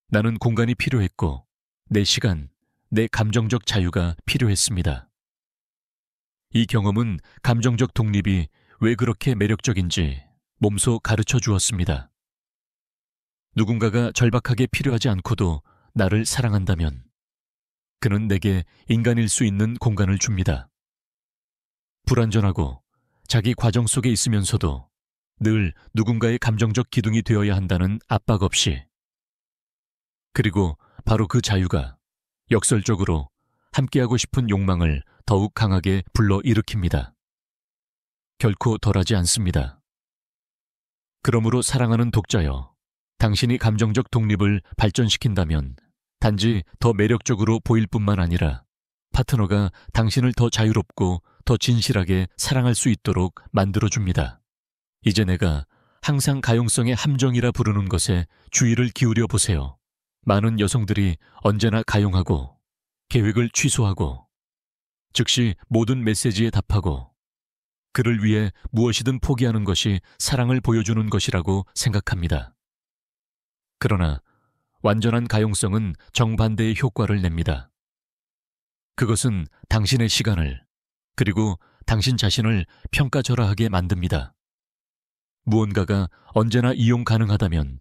나는 공간이 필요했고 내 시간, 내 감정적 자유가 필요했습니다. 이 경험은 감정적 독립이 왜 그렇게 매력적인지 몸소 가르쳐 주었습니다. 누군가가 절박하게 필요하지 않고도 나를 사랑한다면 그는 내게 인간일 수 있는 공간을 줍니다. 불완전하고 자기 과정 속에 있으면서도 늘 누군가의 감정적 기둥이 되어야 한다는 압박 없이. 그리고 바로 그 자유가 역설적으로 함께하고 싶은 욕망을 더욱 강하게 불러일으킵니다. 결코 덜하지 않습니다. 그러므로 사랑하는 독자여, 당신이 감정적 독립을 발전시킨다면 단지 더 매력적으로 보일 뿐만 아니라 파트너가 당신을 더 자유롭고 더 진실하게 사랑할 수 있도록 만들어줍니다. 이제 내가 항상 가용성의 함정이라 부르는 것에 주의를 기울여 보세요. 많은 여성들이 언제나 가용하고 계획을 취소하고 즉시 모든 메시지에 답하고 그를 위해 무엇이든 포기하는 것이 사랑을 보여주는 것이라고 생각합니다. 그러나 완전한 가용성은 정반대의 효과를 냅니다. 그것은 당신의 시간을 그리고 당신 자신을 평가절하하게 만듭니다. 무언가가 언제나 이용 가능하다면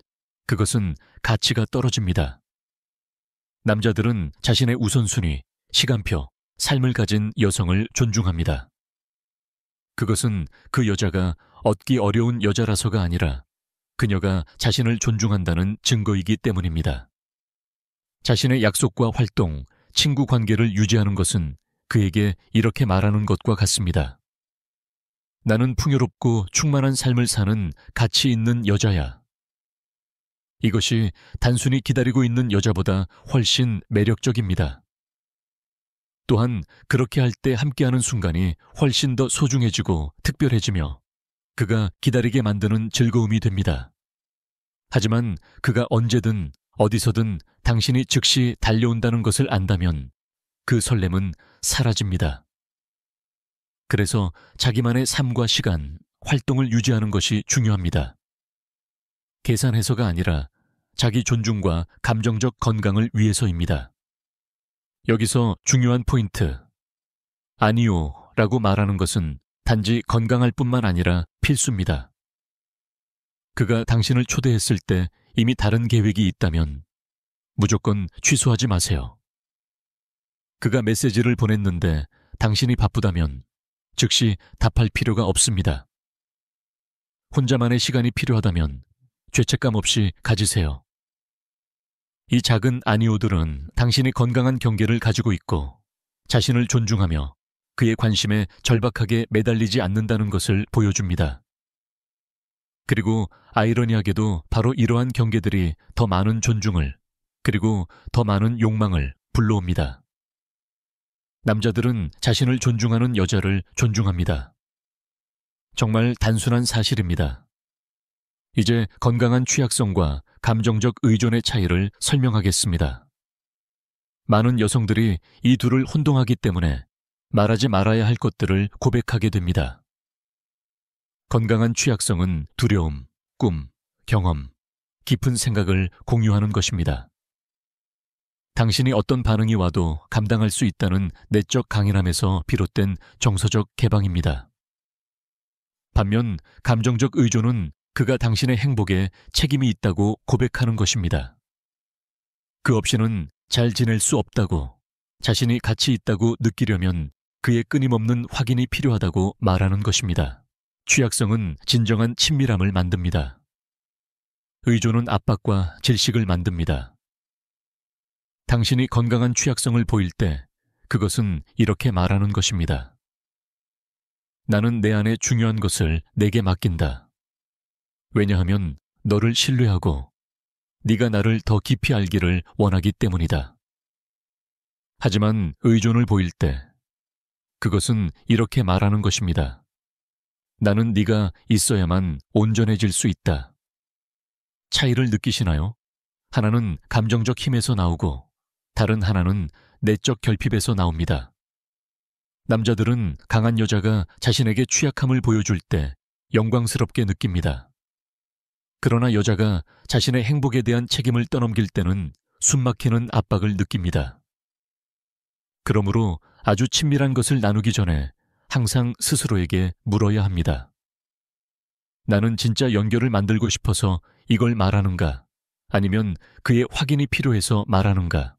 그것은 가치가 떨어집니다. 남자들은 자신의 우선순위, 시간표, 삶을 가진 여성을 존중합니다. 그것은 그 여자가 얻기 어려운 여자라서가 아니라 그녀가 자신을 존중한다는 증거이기 때문입니다. 자신의 약속과 활동, 친구 관계를 유지하는 것은 그에게 이렇게 말하는 것과 같습니다. 나는 풍요롭고 충만한 삶을 사는 가치 있는 여자야. 이것이 단순히 기다리고 있는 여자보다 훨씬 매력적입니다. 또한 그렇게 할 때 함께하는 순간이 훨씬 더 소중해지고 특별해지며 그가 기다리게 만드는 즐거움이 됩니다. 하지만 그가 언제든 어디서든 당신이 즉시 달려온다는 것을 안다면 그 설렘은 사라집니다. 그래서 자기만의 삶과 시간, 활동을 유지하는 것이 중요합니다. 계산해서가 아니라 자기 존중과 감정적 건강을 위해서입니다. 여기서 중요한 포인트, 아니요 라고 말하는 것은 단지 건강할 뿐만 아니라 필수입니다. 그가 당신을 초대했을 때 이미 다른 계획이 있다면 무조건 취소하지 마세요. 그가 메시지를 보냈는데 당신이 바쁘다면 즉시 답할 필요가 없습니다. 혼자만의 시간이 필요하다면 죄책감 없이 가지세요. 이 작은 아니오들은 당신이 건강한 경계를 가지고 있고 자신을 존중하며 그의 관심에 절박하게 매달리지 않는다는 것을 보여줍니다. 그리고 아이러니하게도 바로 이러한 경계들이 더 많은 존중을 그리고 더 많은 욕망을 불러옵니다. 남자들은 자신을 존중하는 여자를 존중합니다. 정말 단순한 사실입니다. 이제 건강한 취약성과 감정적 의존의 차이를 설명하겠습니다. 많은 여성들이 이 둘을 혼동하기 때문에 말하지 말아야 할 것들을 고백하게 됩니다. 건강한 취약성은 두려움, 꿈, 경험, 깊은 생각을 공유하는 것입니다. 당신이 어떤 반응이 와도 감당할 수 있다는 내적 강인함에서 비롯된 정서적 개방입니다. 반면 감정적 의존은 그가 당신의 행복에 책임이 있다고 고백하는 것입니다. 그 없이는 잘 지낼 수 없다고, 자신이 가치 있다고 느끼려면 그의 끊임없는 확인이 필요하다고 말하는 것입니다. 취약성은 진정한 친밀함을 만듭니다. 의존은 압박과 질식을 만듭니다. 당신이 건강한 취약성을 보일 때 그것은 이렇게 말하는 것입니다. 나는 내 안에 중요한 것을 내게 맡긴다. 왜냐하면 너를 신뢰하고 네가 나를 더 깊이 알기를 원하기 때문이다. 하지만 의존을 보일 때 그것은 이렇게 말하는 것입니다. 나는 네가 있어야만 온전해질 수 있다. 차이를 느끼시나요? 하나는 감정적 힘에서 나오고 다른 하나는 내적 결핍에서 나옵니다. 남자들은 강한 여자가 자신에게 취약함을 보여줄 때 영광스럽게 느낍니다. 그러나 여자가 자신의 행복에 대한 책임을 떠넘길 때는 숨막히는 압박을 느낍니다. 그러므로 아주 친밀한 것을 나누기 전에 항상 스스로에게 물어야 합니다. 나는 진짜 연결을 만들고 싶어서 이걸 말하는가? 아니면 그의 확인이 필요해서 말하는가?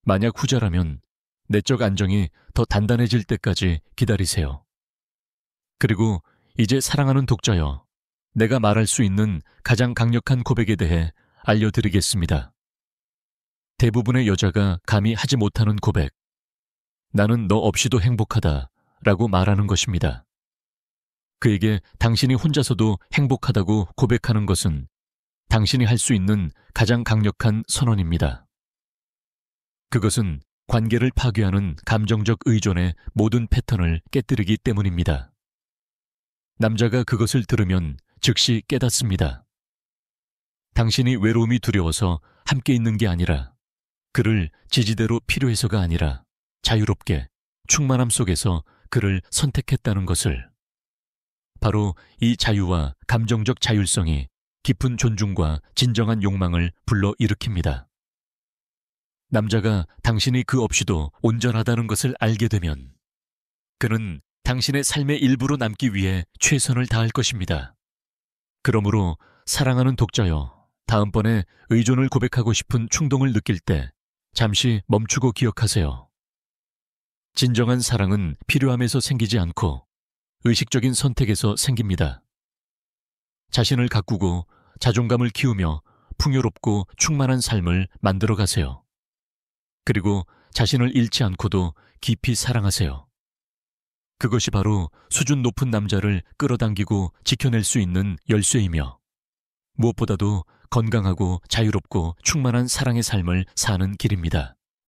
만약 후자라면 내적 안정이 더 단단해질 때까지 기다리세요. 그리고 이제 사랑하는 독자여, 내가 말할 수 있는 가장 강력한 고백에 대해 알려드리겠습니다. 대부분의 여자가 감히 하지 못하는 고백, 나는 너 없이도 행복하다 라고 말하는 것입니다. 그에게 당신이 혼자서도 행복하다고 고백하는 것은 당신이 할 수 있는 가장 강력한 선언입니다. 그것은 관계를 파괴하는 감정적 의존의 모든 패턴을 깨뜨리기 때문입니다. 남자가 그것을 들으면 즉시 깨닫습니다. 당신이 외로움이 두려워서 함께 있는 게 아니라 그를 지지대로 필요해서가 아니라 자유롭게 충만함 속에서 그를 선택했다는 것을. 바로 이 자유와 감정적 자율성이 깊은 존중과 진정한 욕망을 불러일으킵니다. 남자가 당신이 그 없이도 온전하다는 것을 알게 되면 그는 당신의 삶의 일부로 남기 위해 최선을 다할 것입니다. 그러므로 사랑하는 독자여, 다음번에 의존을 고백하고 싶은 충동을 느낄 때 잠시 멈추고 기억하세요. 진정한 사랑은 필요함에서 생기지 않고 의식적인 선택에서 생깁니다. 자신을 가꾸고 자존감을 키우며 풍요롭고 충만한 삶을 만들어 가세요. 그리고 자신을 잃지 않고도 깊이 사랑하세요. 그것이 바로 수준 높은 남자를 끌어당기고 지켜낼 수 있는 열쇠이며 무엇보다도 건강하고 자유롭고 충만한 사랑의 삶을 사는 길입니다.